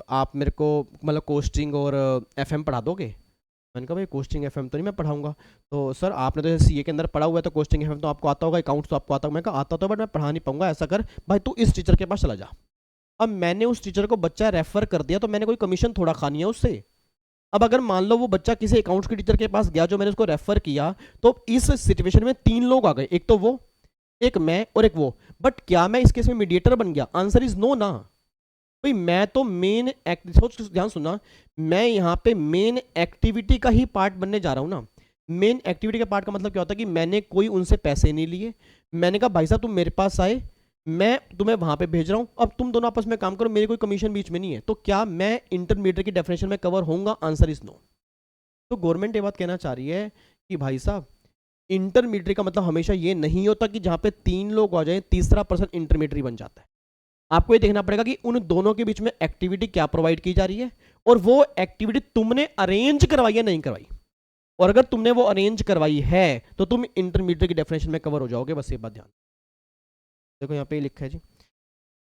आप मेरे को मतलब कोस्टिंग और एफएम पढ़ा दोगे। मैंने कहा भाई कोस्टिंग एफएम तो नहीं मैं पढ़ाऊंगा। तो सर आपने तो सीए के अंदर पढ़ा हुआ है, तो कोस्टिंग एफएम तो आपको आता होगा, अकाउंट्स तो आपको आता होगा। मैं कहा आता तो, बट मैं पढ़ा नहीं पाऊंगा, ऐसा कर भाई तू इस टीचर के पास चला जा। अब मैंने उस टीचर को बच्चा रेफर कर दिया, तो मैंने कोई कमीशन थोड़ा खानी है उससे। अब अगर मान लो वो बच्चा किसी अकाउंट्स के टीचर के पास गया जो मैंने उसको रेफर किया, तो इस सिचुएशन में 3 लोग आ गए, एक तो वो, एक मैं और एक वो। बट क्या मैं इस केस में मीडिएटर बन गया? आंसर इज नो ना। भाई मैं तो मेन सोच, ध्यान सुनना, मैं यहाँ पे मेन एक्टिविटी का ही पार्ट बनने जा रहा हूँ ना। मेन एक्टिविटी का पार्ट का मतलब क्या होता है कि मैंने कोई उनसे पैसे नहीं लिए, मैंने कहा भाई साहब तुम मेरे पास आए, मैं तुम्हें वहां पे भेज रहा हूं, अब तुम दोनों आपस में काम करो, मेरी कोई कमीशन बीच में नहीं है। तो क्या मैं इंटरमीडिएट की डेफिनेशन में कवर होऊंगा? Answer is no. तो गवर्नमेंट ये बात कहना चाह रही है कि भाई साहब इंटरमीडिएट का मतलब हमेशा ये नहीं होता कि जहां पे 3 लोग आ जाए तीसरा पर्सन इंटरमीडिएट बन जाता है। आपको ये देखना पड़ेगा कि उन दोनों के बीच में एक्टिविटी क्या प्रोवाइड की जा रही है, और वो एक्टिविटी तुमने अरेंज करवाई है नहीं करवाई। और अगर तुमने वो अरेंज करवाई है तो तुम इंटरमीडिएट की डेफिनेशन में कवर हो जाओगे। बस ये बात ध्यान देखो, यहाँ पे लिखा है जी,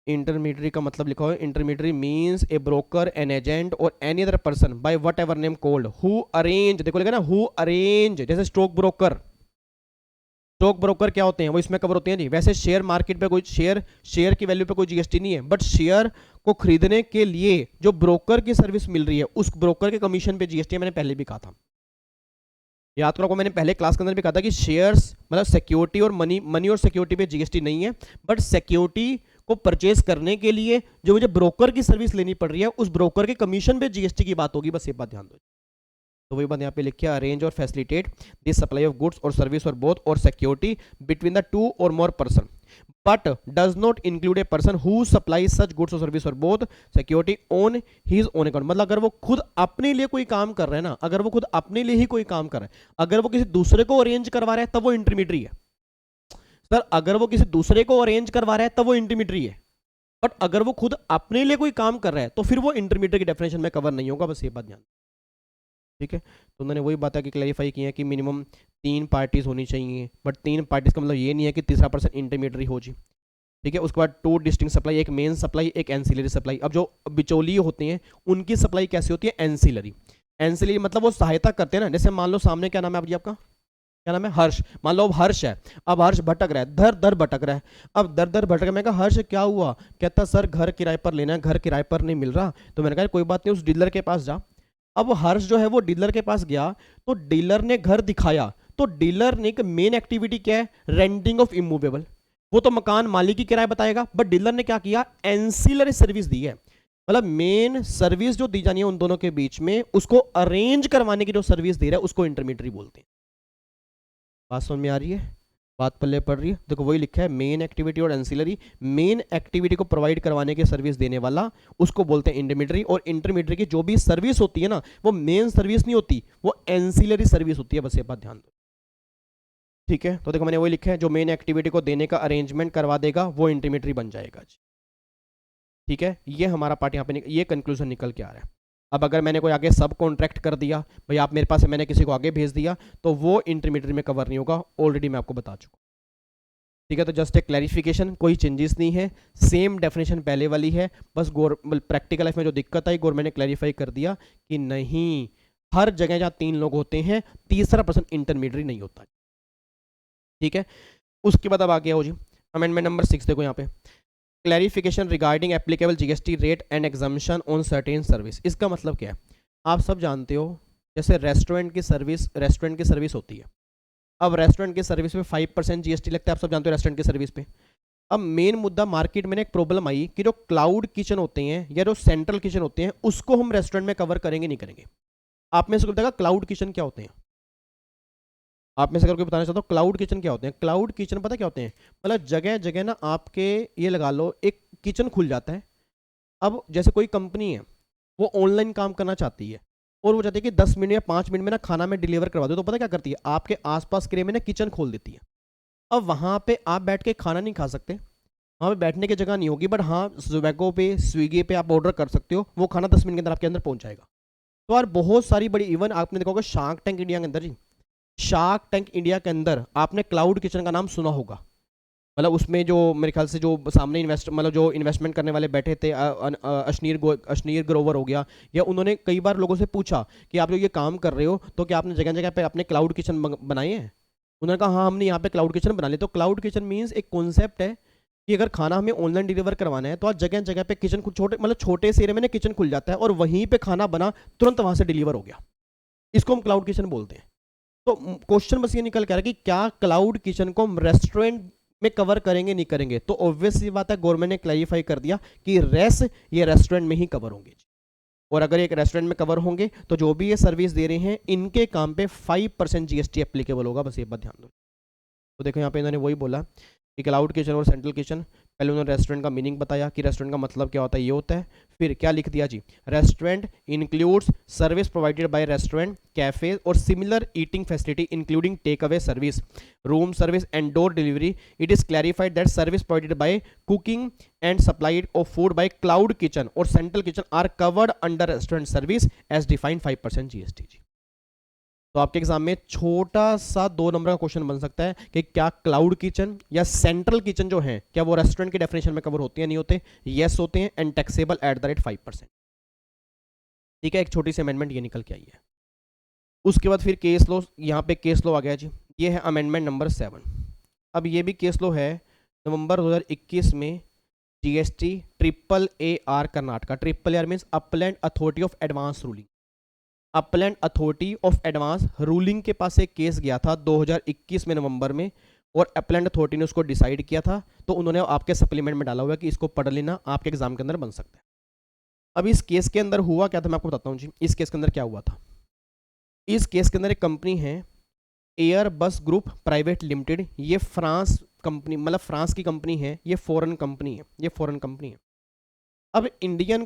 इंटरमीडिएट का मतलब लिखा है, intermediate means a broker, an agent और any other person by whatever name called who arrange, देखो लिखा ना हु अरेंज, जैसे स्टॉक ब्रोकर, स्टॉक ब्रोकर क्या होते हैं वो इसमें कवर होते हैं जी। वैसे शेयर मार्केट पे कोई शेयर की वैल्यू पे कोई जीएसटी नहीं है, बट शेयर को खरीदने के लिए जो ब्रोकर की सर्विस मिल रही है उस ब्रोकर के कमीशन पे जीएसटी, मैंने पहले भी कहा था, याद करो, मैंने पहले क्लास के अंदर भी कहा था कि शेयर्स मतलब सिक्योरिटी और मनी और सिक्योरिटी पे जीएसटी नहीं है, बट सिक्योरिटी को परचेज करने के लिए जो मुझे ब्रोकर की सर्विस लेनी पड़ रही है उस ब्रोकर के कमीशन पे जीएसटी की बात होगी। बस ये बात ध्यान दो। तो वही बात यहाँ पे लिखिए, अरेंज और facilitate this supply of goods और सर्विस और बोथ और सिक्योरिटी बिटवीन द 2 और more person, but does not include a person who supply such goods और सर्विस और both security on his own account. मतलब अगर वो खुद अपने लिए कोई काम कर रहा है ना, अगर वो खुद अपने लिए ही कोई काम कर रहा है, अगर वो किसी दूसरे को अरेंज करवा रहा है तब वो इंटरमीडिएट है। सर अगर वो किसी दूसरे को अरेंज करवा रहा है तब वो इंटरमीडिएट है, बट अगर वो खुद अपने लिए कोई काम कर रहा है तो फिर वो इंटरमीडिएट की डेफिनेशन में कवर नहीं होगा। बस ये बात ध्यान, ठीक है। तो उन्होंने वही बात की क्लैरिफाई किया कि मिनिमम 3 पार्टीज होनी चाहिए, बट 3 पार्टीज का मतलब ये नहीं है कि तीसरा पर्सन इंटरमीडिएट हो जी, ठीक है। उसके बाद 2 डिस्टिंक्ट सप्लाई, एक मेन सप्लाई एक एंसिलरी सप्लाई। अब जो बिचौलिए होते हैं उनकी सप्लाई कैसी होती है? एंसिलरी। एंसिलरी मतलब वो सहायता करते हैं ना, जैसे मान लो सामने क्या नाम है आप जी आपका, क्या नाम है? हर्ष। मान लो अब हर्ष है, अब हर्ष भटक रहा है, दर दर भटक रहा है, अब दर दर भटक रहा है। मैं कहा हर्ष क्या हुआ? कहता सर घर किराए पर लेना है, घर किराए पर नहीं मिल रहा। तो मैंने कहा कोई बात नहीं, उस डीलर के पास जा। अब हर्ष जो है वो डीलर के पास गया, तो डीलर ने घर दिखाया, तो डीलर ने मेन एक्टिविटी क्या है? Renting of immovable. वो तो मकान मालिक की किराया बताएगा, बट डीलर ने क्या किया? एंसिलरी सर्विस दी है। मतलब मेन सर्विस जो दी जानी है उन दोनों के बीच में, उसको अरेंज करवाने की जो सर्विस दे रहा है उसको इंटरमीडिएट बोलते हैं। बात समझ में आ रही है? बात पल्ले पड़ रही है? देखो वही लिखा है, मेन एक्टिविटी और एंसिलरी। मेन एक्टिविटी को प्रोवाइड करवाने की सर्विस देने वाला उसको बोलते हैं इंटरमीडिएट, और इंटरमीडिएट की जो भी सर्विस होती है ना वो मेन सर्विस नहीं होती, वो एंसिलरी सर्विस होती है। बस ये बात ध्यान दो, ठीक है। तो देखो मैंने वही लिखा है, जो मेन एक्टिविटी को देने का अरेंजमेंट करवा देगा वो इंटरमीडिएट बन जाएगा, ठीक है। ये हमारा पार्ट यहाँ पे ये कंक्लूजन निकल के आ रहा है। अब अगर मैंने कोई आगे सब कॉन्ट्रैक्ट कर दिया, भाई आप मेरे पास है, मैंने किसी को आगे भेज दिया, तो वो इंटरमीडिएट में कवर नहीं होगा, ऑलरेडी मैं आपको बता चुका, ठीक है। तो जस्ट एक क्लैरिफिकेशन, कोई चेंजेस नहीं है, सेम डेफिनेशन पहले वाली है। बस प्रैक्टिकल लाइफ में जो दिक्कत आई गवर्नमेंट ने क्लैरिफाई कर दिया कि नहीं, हर जगह जहाँ 3 लोग होते हैं तीसरा पर्सन इंटरमीडिएट नहीं होता, ठीक है। उसके बाद अब आगे आओ जी, अमेंडमेंट नंबर 6 देखो यहाँ पे, clarification regarding applicable GST rate and exemption on certain service. इसका मतलब क्या है? आप सब जानते हो जैसे रेस्टोरेंट की सर्विस होती है। अब रेस्टोरेंट की सर्विस पे 5% जीएसटी लगता है, आप सब जानते हो रेस्टोरेंट की सर्विस पे। अब मेन मुद्दा मार्केट में एक प्रॉब्लम आई कि जो क्लाउड किचन होते हैं या जो सेंट्रल किचन होते हैं उसको हम रेस्टोरेंट में कवर करेंगे नहीं करेंगे। आप में से बताएगा क्लाउड किचन क्या होते हैं? आप में से अगर कोई बताना चाहता हो क्लाउड किचन क्या होते हैं? क्लाउड किचन पता क्या होते हैं? मतलब जगह जगह ना आपके, ये लगा लो एक किचन खुल जाता है। अब जैसे कोई कंपनी है, वो ऑनलाइन काम करना चाहती है और वो चाहती है कि 10 मिनट या 5 मिनट में ना खाना में डिलीवर करवा दो, तो पता क्या करती है? आपके आसपास के एरिया में ना किचन खोल देती है। अब वहाँ पे आप बैठ के खाना नहीं खा सकते, वहाँ पे बैठने की जगह नहीं होगी, बट हाँ ज़ोमैटो पे, स्विगी पे आप ऑर्डर कर सकते हो, वो खाना 10 मिनट के अंदर आपके अंदर पहुँच जाएगा। तो यार बहुत सारी बड़ी, इवन आपने देखा होगा शार्क टैंक इंडिया के अंदर जी, शार्क टैंक इंडिया के अंदर आपने क्लाउड किचन का नाम सुना होगा। मतलब उसमें जो मेरे ख्याल से जो सामने मतलब जो इन्वेस्टमेंट करने वाले बैठे थे, अशनीर ग्रोवर हो गया, या उन्होंने कई बार लोगों से पूछा कि आप जो ये काम कर रहे हो तो क्या आपने जगह जगह पे अपने क्लाउड किचन बनाए हैं? उन्होंने कहा हाँ हमने यहाँ पे क्लाउड किचन बना लिए। तो क्लाउड किचन मीन्स एक कॉन्सेप्ट है कि अगर खाना हमें ऑनलाइन डिलीवर करवाना है तो आज जगह जगह पे किचन, छोटे मतलब छोटे से एरिया में ना किचन खुल जाता है और वहीं पे खाना बना तुरंत वहां से डिलीवर हो गया। इसको हम क्लाउड किचन बोलते हैं। तो क्वेश्चन बस ये निकल के आ रहा है कि क्या क्लाउड किचन को हम रेस्टोरेंट में कवर करेंगे, नहीं करेंगे? तो ऑब्वियस सी बात है, गवर्नमेंट ने क्लैरिफाई कर दिया कि ये रेस्टोरेंट में ही कवर होंगे। और अगर एक रेस्टोरेंट में कवर होंगे तो जो भी ये सर्विस दे रहे हैं इनके काम पे 5% जीएसटी एप्लीकेबल होगा, बस ये बात ध्यान दो। तो देखो यहाँ पे इन्होंने वही बोला कि क्लाउड किचन और सेंट्रल किचन, पहले उन्होंने रेस्टोरेंट का मीनिंग बताया कि रेस्टोरेंट का मतलब क्या होता है, ये होता है। फिर क्या लिख दिया जी, restaurant includes service provided by restaurant, cafe और similar eating facility including take away service, room service and door delivery. It is clarified that service provided by cooking and supply of food by cloud kitchen और central kitchen are covered under restaurant service as defined 5% GST जी। तो आपके exam में छोटा सा 2 number का question बन सकता है कि क्या क्लाउड किचन या सेंट्रल किचन जो है क्या वो रेस्टोरेंट के डेफिनेशन में कवर होती है, नहीं होते? यस होते हैं, and taxable at the rate 5%। ठीक है, एक छोटी सी अमेंडमेंट ये निकल के आई है। उसके बाद फिर केस लॉ, यहाँ पे केस लॉ आ गया जी, ये है अमेंडमेंट नंबर 7। अब ये भी केस लॉ है नवंबर 2021 में, GST AAR Karnataka. AAR means upland authority of advance ruling. Upland authority of advance ruling के पास एक केस गया था 2021 में नवंबर में, और अपलैंड अथॉरिटी ने उसको डिसाइड किया था। तो उन्होंने आपके सप्लीमेंट में डाला हुआ है कि इसको पढ़ लेना, आपके एग्जाम के अंदर बन सकता है। अब इस केस के अंदर हुआ क्या था, मैं आपको बताता हूँ जी। इस केस के अंदर क्या हुआ था? इस केस के अंदर एक कंपनी है एयर बस ग्रुप प्राइवेट लिमिटेड। ये फ्रांस कंपनी, मतलब फ्रांस की कंपनी है, ये फॉरेन कंपनी है, ये फॉरेन कंपनी है। अब इंडियन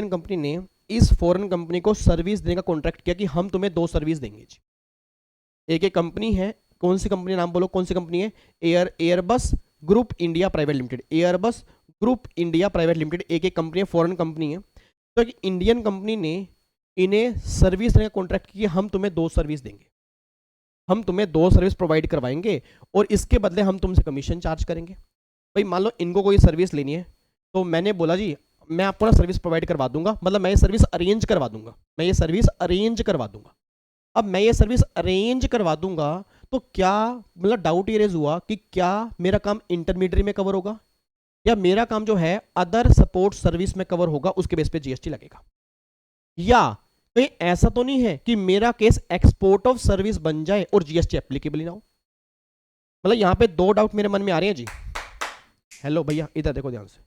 कंपनी ने इस फॉरेन कंपनी को सर्विस देने का कॉन्ट्रैक्ट किया कि हम तुम्हें 2 सर्विस देंगे जी। एक कंपनी है, कौन सी कंपनी, नाम बोलो कौन सी कंपनी है? Airbus group India private limited. Airbus group India private limited एक कंपनी है, फॉरेन कंपनी है। तो एक इंडियन कंपनी ने इन्हें सर्विस देने का कॉन्ट्रैक्ट किया, हम तुम्हें 2 सर्विस देंगे, हम तुम्हें 2 सर्विस प्रोवाइड करवाएंगे और इसके बदले हम तुमसे कमीशन चार्ज करेंगे। भाई मान लो इनको कोई सर्विस लेनी है, तो मैंने बोला जी मैं आपको ना सर्विस प्रोवाइड करवा दूंगा, मतलब मैं ये सर्विस अरेंज करवा दूंगा, मैं ये सर्विस अरेंज करवा दूंगा। अब मैं ये सर्विस अरेंज करवा दूंगा तो क्या मतलब डाउट ये रेज हुआ कि क्या मेरा काम इंटरमीडियरी में कवर होगा या मेरा काम जो है अदर सपोर्ट सर्विस में कवर होगा, उसके बेस पे जीएसटी लगेगा। या कहीं ऐसा तो नहीं है कि मेरा केस एक्सपोर्ट ऑफ सर्विस बन जाए और जीएसटी एप्लीकेबल ही ना हो। मतलब यहां पे 2 डाउट मेरे मन में आ रहे हैं जी। हेलो भैया इधर देखो ध्यान से।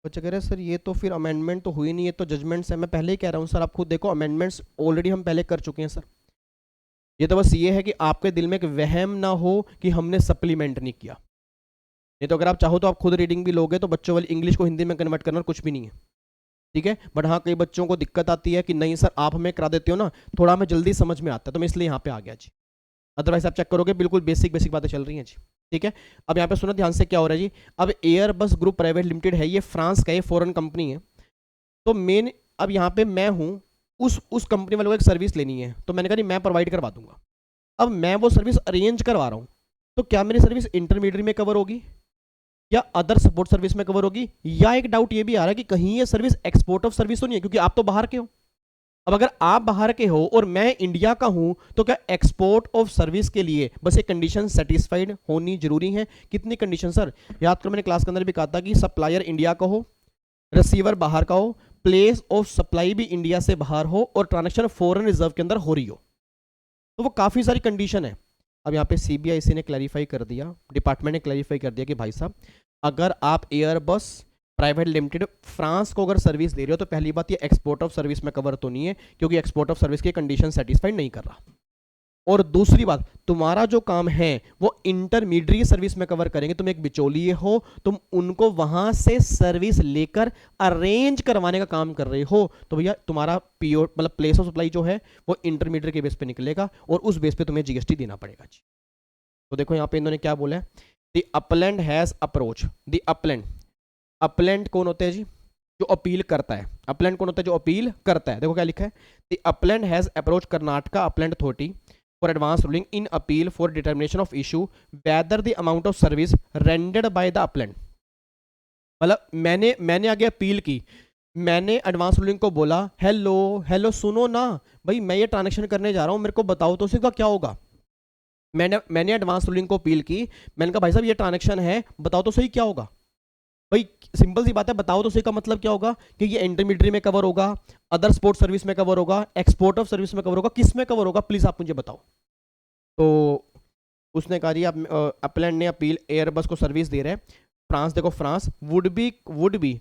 बच्चे कह रहे हैं सर ये तो फिर अमेंडमेंट तो हुई नहीं है, तो जजमेंट्स है। मैं पहले ही कह रहा हूँ सर, आप खुद देखो अमेंडमेंट्स ऑलरेडी हम पहले कर चुके हैं सर। ये तो बस ये है कि आपके दिल में एक वहम ना हो कि हमने सप्लीमेंट नहीं किया। नहीं तो अगर आप चाहो तो आप खुद रीडिंग भी लोगे तो बच्चों वाली इंग्लिश को हिंदी में कन्वर्ट करना कुछ भी नहीं है, ठीक है। बट हाँ कई बच्चों को दिक्कत आती है कि नहीं सर आप हमें करा देते हो ना, थोड़ा हमें जल्दी समझ में आता है, तो मैं इसलिए यहाँ पे आ गया जी। अदरवाइज आप चेक करोगे बिल्कुल बेसिक बातें चल रही हैं जी, ठीक है। अब यहाँ पे सुनो ध्यान से क्या हो रहा है जी। अब एयरबस ग्रुप प्राइवेट लिमिटेड है, ये फ्रांस का, ये फॉरेन कंपनी है। तो मेन अब यहाँ पे मैं हूँ, उस कंपनी वालों को एक सर्विस लेनी है, तो मैंने कहा नहीं मैं प्रोवाइड करवा दूंगा। अब मैं वो सर्विस अरेंज करवा रहा हूँ, तो क्या मेरी सर्विस इंटरमीडिएट में कवर होगी या अदर सपोर्ट सर्विस में कवर होगी? या एक डाउट ये भी आ रहा है कि कहीं ये सर्विस एक्सपोर्ट ऑफ सर्विस तो नहीं है, क्योंकि आप तो बाहर के हो। अब अगर आप बाहर के हो और मैं इंडिया का हूं, तो क्या एक्सपोर्ट ऑफ सर्विस के लिए बस एक कंडीशन सेटिस्फाइड होनी जरूरी है? कितनी कंडीशन सर? याद करो मैंने क्लास के अंदर भी कहा था कि सप्लायर इंडिया का हो, रिसीवर बाहर का हो, प्लेस ऑफ सप्लाई भी इंडिया से बाहर हो और ट्रांजेक्शन फॉरेन रिजर्व के अंदर हो रही हो। तो वो काफ़ी सारी कंडीशन है। अब यहाँ पे सीबीआईसी ने क्लैरिफाई कर दिया, डिपार्टमेंट ने क्लैरिफाई कर दिया कि भाई साहब अगर आप एयरबस प्राइवेट लिमिटेड फ्रांस को अगर सर्विस दे रहे हो तो पहली बात ये एक्सपोर्ट ऑफ सर्विस में कवर तो नहीं है, क्योंकि एक्सपोर्ट ऑफ सर्विस की कंडीशन सेटिस्फाइड नहीं कर रहा। और दूसरी बात, तुम्हारा जो काम है वो इंटरमीडिएट सर्विस में कवर करेंगे। तुम एक बिचौलिए हो, तुम उनको वहां से सर्विस लेकर अरेंज करवाने का काम कर रहे हो, तो भैया तुम्हारा पीओ मतलब प्लेस ऑफ सप्लाई जो है वो इंटरमीडिएट के बेस पे निकलेगा और उस बेस पे तुम्हें जीएसटी देना पड़ेगा जी। तो देखो यहाँ पे इन्होंने क्या बोला है, the upland has approach, the upland, upland कौन होता है जी, जो अपील करता है। अपलैंड कौन होता है, जो अपील करता है। देखो क्या लिखा है, the upland has approach Karnataka upland authority for advance ruling in appeal for determination of issue whether the amount of service rendered by the upland. मतलब मैंने आगे अपील की, मैंने एडवांस रूलिंग को बोला हेलो हेलो सुनो ना भाई, मैं ये ट्रांजेक्शन करने जा रहा हूँ, मेरे को बताओ तो उसका क्या होगा। मैंने एडवांस रूलिंग को अपील की, मैंने कहा भाई साहब ये ट्रांजेक्शन है, बताओ तो सही क्या होगा। भाई सिंपल सी बात है, बताओ तो सही का मतलब क्या होगा कि ये इंटरमीडिएट में कवर होगा, अदर स्पोर्ट सर्विस में कवर होगा, एक्सपोर्ट ऑफ सर्विस में कवर होगा, किस में कवर होगा, प्लीज आप मुझे बताओ। तो उसने कहा जी अपलैंड ने अपील एयरबस को सर्विस दे रहे हैं, फ्रांस देखो, France would be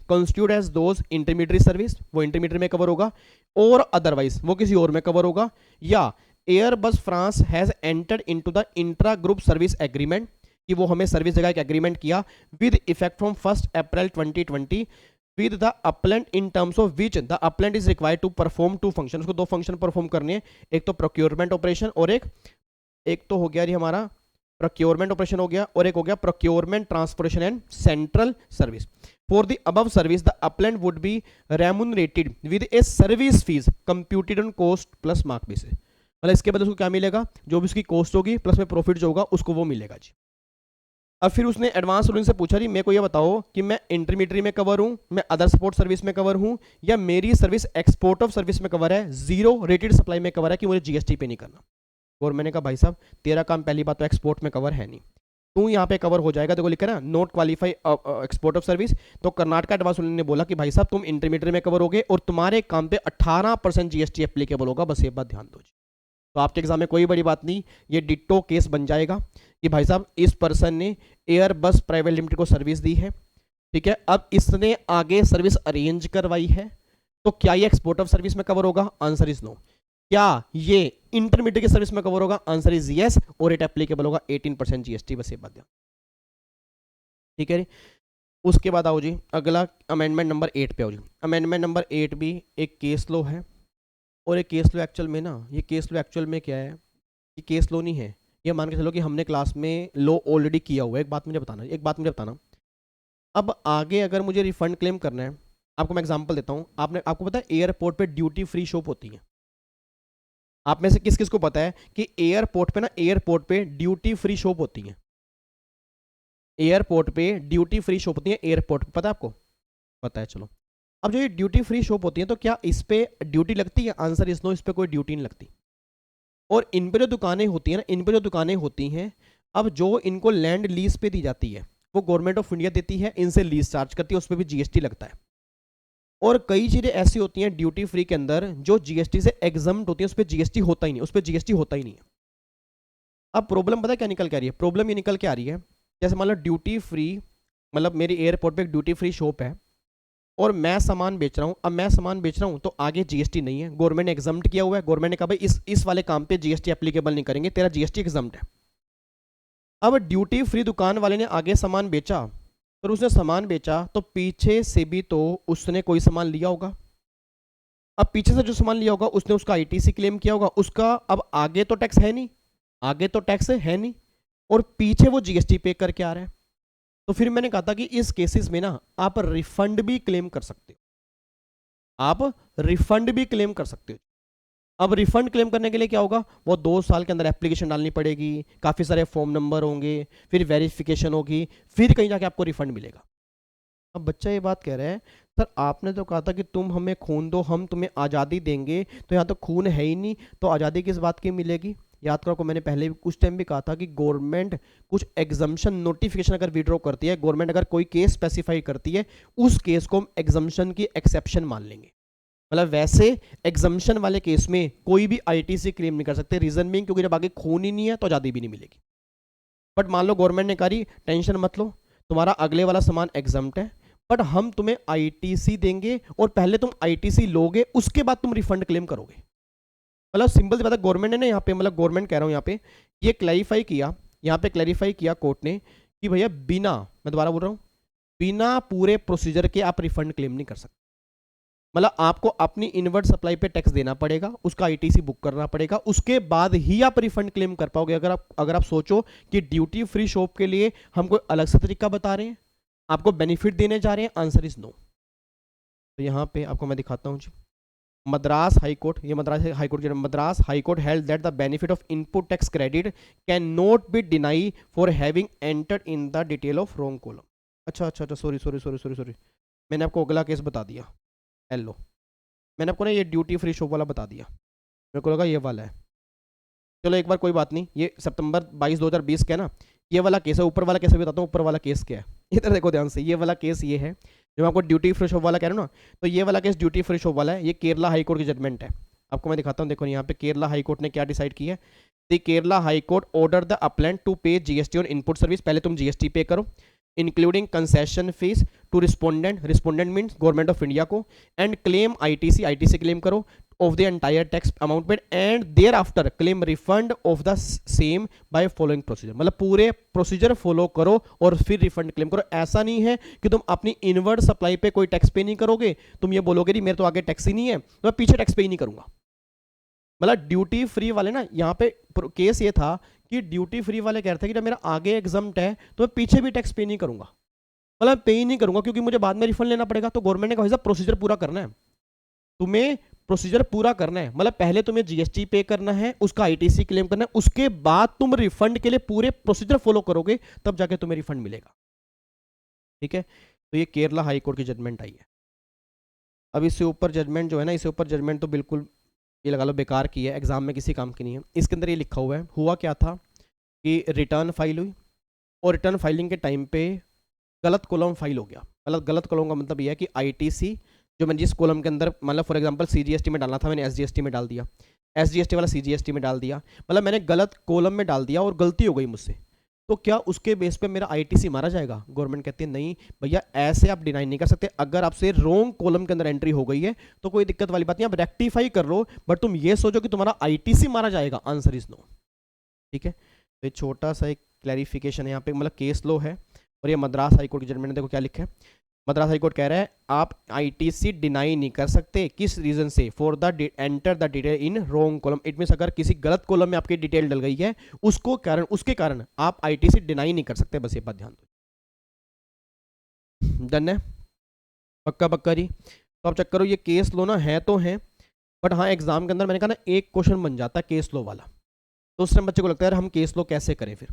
constitute as those intermediate service, वो इंटरमीडिएट में कवर होगा, और अदरवाइज वो किसी और में कवर होगा, या Airbus France has entered into the intra group service agreement, कि वो हमें सर्विस देगा, एक एग्रीमेंट किया with effect from 1 April 2020 with the Upland in terms of which the Upland is required to perform 2 function. उसको 2 function perform करने हैं, एक तो प्रोक्योरमेंट ऑपरेशन और एक तो हो गया जी हमारा प्रोक्योरमेंट ऑपरेशन हो गया, और एक हो गया procurement transportation and central service. For the above service the upland would be remunerated with a service fees computed on cost plus mark basis. मतलब इसके बाद उसको क्या मिलेगा, जो भी उसकी कॉस्ट होगी प्लस में प्रॉफिट जो होगा उसको वो मिलेगा जी। अब फिर उसने एडवांस रूलिंग से पूछा जी मेरे को ये बताओ कि मैं इंटरमीडिएट में कवर हूं, मैं अदर सपोर्ट सर्विस में कवर हूं, या मेरी सर्विस एक्सपोर्ट ऑफ सर्विस में कवर है, जीरो रेटेड सप्लाई में कवर है कि मुझे जीएसटी पे नहीं करना। और मैंने कहा भाई साहब तेरा काम पहली बात तो एक्सपोर्ट में कवर है नहीं, तू यहाँ पे कवर हो जाएगा। देखो लिखा ना note qualify export of service. तो कर्नाटका एडवांस रूलिंग ने बोला कि भाई साहब तुम इंटरमीडिएट में कवर होगे और तुम्हारे काम पे 18% जीएसटी एप्लीकेबल होगा, बस ये बात ध्यान दो जी। तो आपके एग्जाम में कोई बड़ी बात नहीं, ये डिट्टो केस बन जाएगा कि भाई साहब इस पर्सन ने एयरबस प्राइवेट लिमिटेड को सर्विस दी है, ठीक है, अब इसने आगे सर्विस अरेंज करवाई है, तो क्या ये एक्सपोर्ट ऑफ सर्विस में कवर होगा, आंसर इज नो। क्या ये इंटरमीडिएट की सर्विस में कवर होगा, आंसर इज यस, और इट एप्लीकेबल होगा 18% जीएसटी, बस ये बात ध्यान, ठीक है। उसके बाद आओ जी अगला अमेंडमेंट नंबर 8 पे आओ जी। अमेंडमेंट नंबर 8 भी एक केस लॉ है, और ये केस लॉ एक्चुअल में ना, ये केस लॉ एक्चुअल में क्या है, ये केस लॉ नहीं है, ये मान के चलो कि हमने क्लास में लॉ ऑलरेडी किया हुआ है। एक बात मुझे बताना, अब आगे अगर मुझे रिफंड क्लेम करना है, आपको मैं एग्जांपल देता हूँ, आपको पता है एयरपोर्ट पे ड्यूटी फ्री शॉप होती है। आप में से किस किस को पता है कि एयरपोर्ट पे ड्यूटी फ्री शॉप होती है, एयरपोर्ट पे ड्यूटी फ्री शॉप होती है, एयरपोर्ट पता है आपको, पता है, चलो। अब जो ये ड्यूटी फ्री शॉप होती है तो क्या इस पे ड्यूटी लगती है, आंसर इज नो, इस पे कोई ड्यूटी नहीं लगती। और इन पे जो दुकानें होती हैं ना, अब जो इनको लैंड लीज पे दी जाती है वो गवर्नमेंट ऑफ इंडिया देती है, इनसे लीज चार्ज करती है, उस पर भी जीएसटी लगता है। और कई चीजें ऐसी होती हैं ड्यूटी फ्री के अंदर जो जीएसटी से एग्जम्प्ट होती है, उस पर जीएसटी होता ही नहीं, है। अब प्रॉब्लम पता है क्या निकल के आ रही है, प्रॉब्लम ये निकल के आ रही है, जैसे मान लो ड्यूटी फ्री, मतलब मेरी एयरपोर्ट पे एक ड्यूटी फ्री शॉप है और मैं सामान बेच रहा हूँ, तो आगे जीएसटी नहीं है, गवर्नमेंट ने एग्जम्प्ट किया हुआ है, गवर्नमेंट ने कहा भाई इस वाले काम पे जीएसटी एप्लीकेबल नहीं करेंगे, तेरा जीएसटी एग्जम्प्ट है। अब ड्यूटी फ्री दुकान वाले ने आगे सामान बेचा, तो उसने सामान बेचा तो पीछे से भी तो उसने कोई सामान लिया होगा, अब पीछे से जो सामान लिया होगा उसने उसका आईटीसी क्लेम किया होगा, उसका अब आगे तो टैक्स है नहीं, और पीछे वो जीएसटी पे करके आ रहा है। तो फिर मैंने कहा था कि इस केसेस में ना आप रिफंड भी क्लेम कर सकते हो, अब रिफंड क्लेम करने के लिए क्या होगा, वो 2 साल के अंदर एप्लीकेशन डालनी पड़ेगी, काफ़ी सारे फॉर्म नंबर होंगे, फिर वेरिफिकेशन होगी, फिर कहीं जाके आपको रिफंड मिलेगा। अब बच्चा ये बात कह रहा है सर आपने तो कहा था कि तुम हमें खून दो हम तुम्हें आज़ादी देंगे, तो यहाँ तो खून है ही नहीं, तो आज़ादी किस बात की मिलेगी। याद करो को मैंने पहले भी कुछ टाइम भी कहा था कि गवर्नमेंट कुछ एग्जम्पशन नोटिफिकेशन अगर विड्रॉ करती है, गवर्नमेंट अगर कोई केस स्पेसिफाई करती है, उस केस को हम एग्जम्पशन की एक्सेप्शन मान लेंगे। मतलब वैसे एग्जम्पशन वाले केस में कोई भी आईटीसी क्लेम नहीं कर सकते, रीजन बीइंग क्योंकि जब आगे खून ही नहीं है तो आज़ादी भी नहीं मिलेगी। बट मान लो गवर्नमेंट ने कहा टेंशन मत लो, तुम्हारा अगले वाला सामान एग्जम्प्ट है, बट हम तुम्हें आईटीसी देंगे और पहले तुम आईटीसी लोगे उसके बाद तुम रिफंड क्लेम करोगे। मतलब सिंपल सी बात है, गवर्नमेंट ने ना यहाँ पे, मतलब गवर्नमेंट कह रहा हूँ यहाँ पे, ये क्लैरिफाई किया, यहाँ पे क्लैरिफाई किया कोर्ट ने कि भैया बिना, मैं दोबारा बोल रहा हूँ, बिना पूरे प्रोसीजर के आप रिफंड क्लेम नहीं कर सकते। मतलब आपको अपनी इनवर्ट सप्लाई पे टैक्स देना पड़ेगा, उसका आईटीसी बुक करना पड़ेगा, उसके बाद ही आप रिफंड क्लेम कर पाओगे। अगर आप सोचो कि ड्यूटी फ्री शॉप के लिए हम कोई अलग से तरीका बता रहे हैं, आपको बेनिफिट देने जा रहे हैं, आंसर इज नो। तो यहाँ पे आपको मैं दिखाता हूँ जी, मद्रास हाई कोर्ट, ये Madras high court held that the benefit of input tax credit can not be deny for having entered in the detail of wrong column. अच्छा, सॉरी, मैंने आपको अगला केस बता दिया। हेलो, मैंने आपको ना ये ड्यूटी फ्री शॉप वाला बता दिया, मेरे को लगा ये वाला है। चलो एक बार कोई बात नहीं, ये सितंबर 22 2020 का है ना, ये वाला केस है। ऊपर वाला केस बताता हूँ, ऊपर वाला केस क्या है, इधर देखो ध्यान से। ये वाला केस ये है जो मैं आपको ड्यूटी फ्री शॉप वाला कह रहा हूँ ना, तो ये वाला केस ड्यूटी फ्री शॉप वाला है। ये केरला हाई कोर्ट की जजमेंट है, आपको मैं दिखाता हूँ। देखो यहाँ पे केरला हाई कोर्ट ने क्या डिसाइड किया है। The Kerala High Court order the Upland to pay GST on input service. पहले तुम जीएसटी पे करो, including concession fees to respondent means government of India को, एंड क्लेम आईटीसी क्लेम करो of the entire tax amount paid and thereafter claim refund of the same by following procedure। मतलब पूरे procedure follow करो और फिर refund claim करो। ऐसा नहीं है कि तुम अपनी इनवर्ड सप्लाई पे कोई टैक्स पे नहीं करोगे, तुम ये बोलोगे नहीं मेरे तो आगे टैक्स ही नहीं है तो मैं पीछे टैक्स पे ही नहीं करूंगा। मतलब ड्यूटी फ्री वाले ना, यहाँ पे केस ये था कि ड्यूटी फ्री वाले कह रहे थे कि जब मेरा आगे एग्जम्प्ट है तो मैं पीछे भी टैक्स पे नहीं करूंगा, मतलब पे ही नहीं करूंगा क्योंकि मुझे बाद में रिफंड लेना पड़ेगा। तो गवर्नमेंट ने कहा प्रोसीजर पूरा करना है, तुम्हें प्रोसीजर पूरा करना है। मतलब पहले तुम्हें जीएसटी पे करना है, उसका आईटीसी क्लेम करना है, उसके बाद तुम रिफंड के लिए पूरे प्रोसीजर फॉलो करोगे, तब जाके तुम्हें रिफंड मिलेगा। ठीक है, तो ये केरला हाई कोर्ट की जजमेंट आई है। अब इससे ऊपर जजमेंट जो है ना, इससे ऊपर जजमेंट तो बिल्कुल ये लगा लो बेकार की है, एग्जाम में किसी काम की नहीं है। इसके अंदर ये लिखा हुआ है, हुआ क्या था कि रिटर्न फाइल हुई और रिटर्न फाइलिंग के टाइम पे गलत कॉलम फाइल हो गया। मतलब गलत कॉलम का मतलब ये है कि आईटीसी जो मैंने जिस कॉलम के अंदर, मतलब फॉर एग्जांपल सीजीएसटी में डालना था, मैंने एसजीएसटी में डाल दिया, एसजीएसटी वाला सीजीएसटी में डाल दिया, मतलब मैंने गलत कॉलम में डाल दिया और गलती हो गई मुझसे, तो क्या उसके बेस पे मेरा आईटीसी मारा जाएगा? गवर्नमेंट कहती है नहीं भैया, ऐसे आप डिनाई नहीं कर सकते। अगर आपसे रॉन्ग कॉलम के अंदर एंट्री हो गई है तो कोई दिक्कत वाली बात नहीं, आप रेक्टिफाई कर लो, बट तुम ये सोचो कि तुम्हारा आईटीसी मारा जाएगा, आंसर इज नो। ठीक है, तो ये छोटा सा एक क्लैरिफिकेशन है यहाँ पे, मतलब केस लो है। और ये मद्रास हाईकोर्ट की जजमेंट, देखो क्या लिखा है। मद्रास हाईकोर्ट कह रहा है आप आईटीसी डिनाई नहीं कर सकते, किस रीजन से? For the enter the detail in wrong column. It means अगर किसी गलत कॉलम में आपकी डिटेल डल गई है, उसके कारण आप आईटीसी डिनाई नहीं कर सकते। बस ये बात ध्यान दो। डन है, पक्का जी। तो आप चेक करो, ये केस लो ना है तो है, बट हाँ एग्जाम के अंदर मैंने कहा ना एक क्वेश्चन बन जाता है केस लो वाला, तो उस टाइम बच्चे को लगता है यार हम केस लो कैसे करें। फिर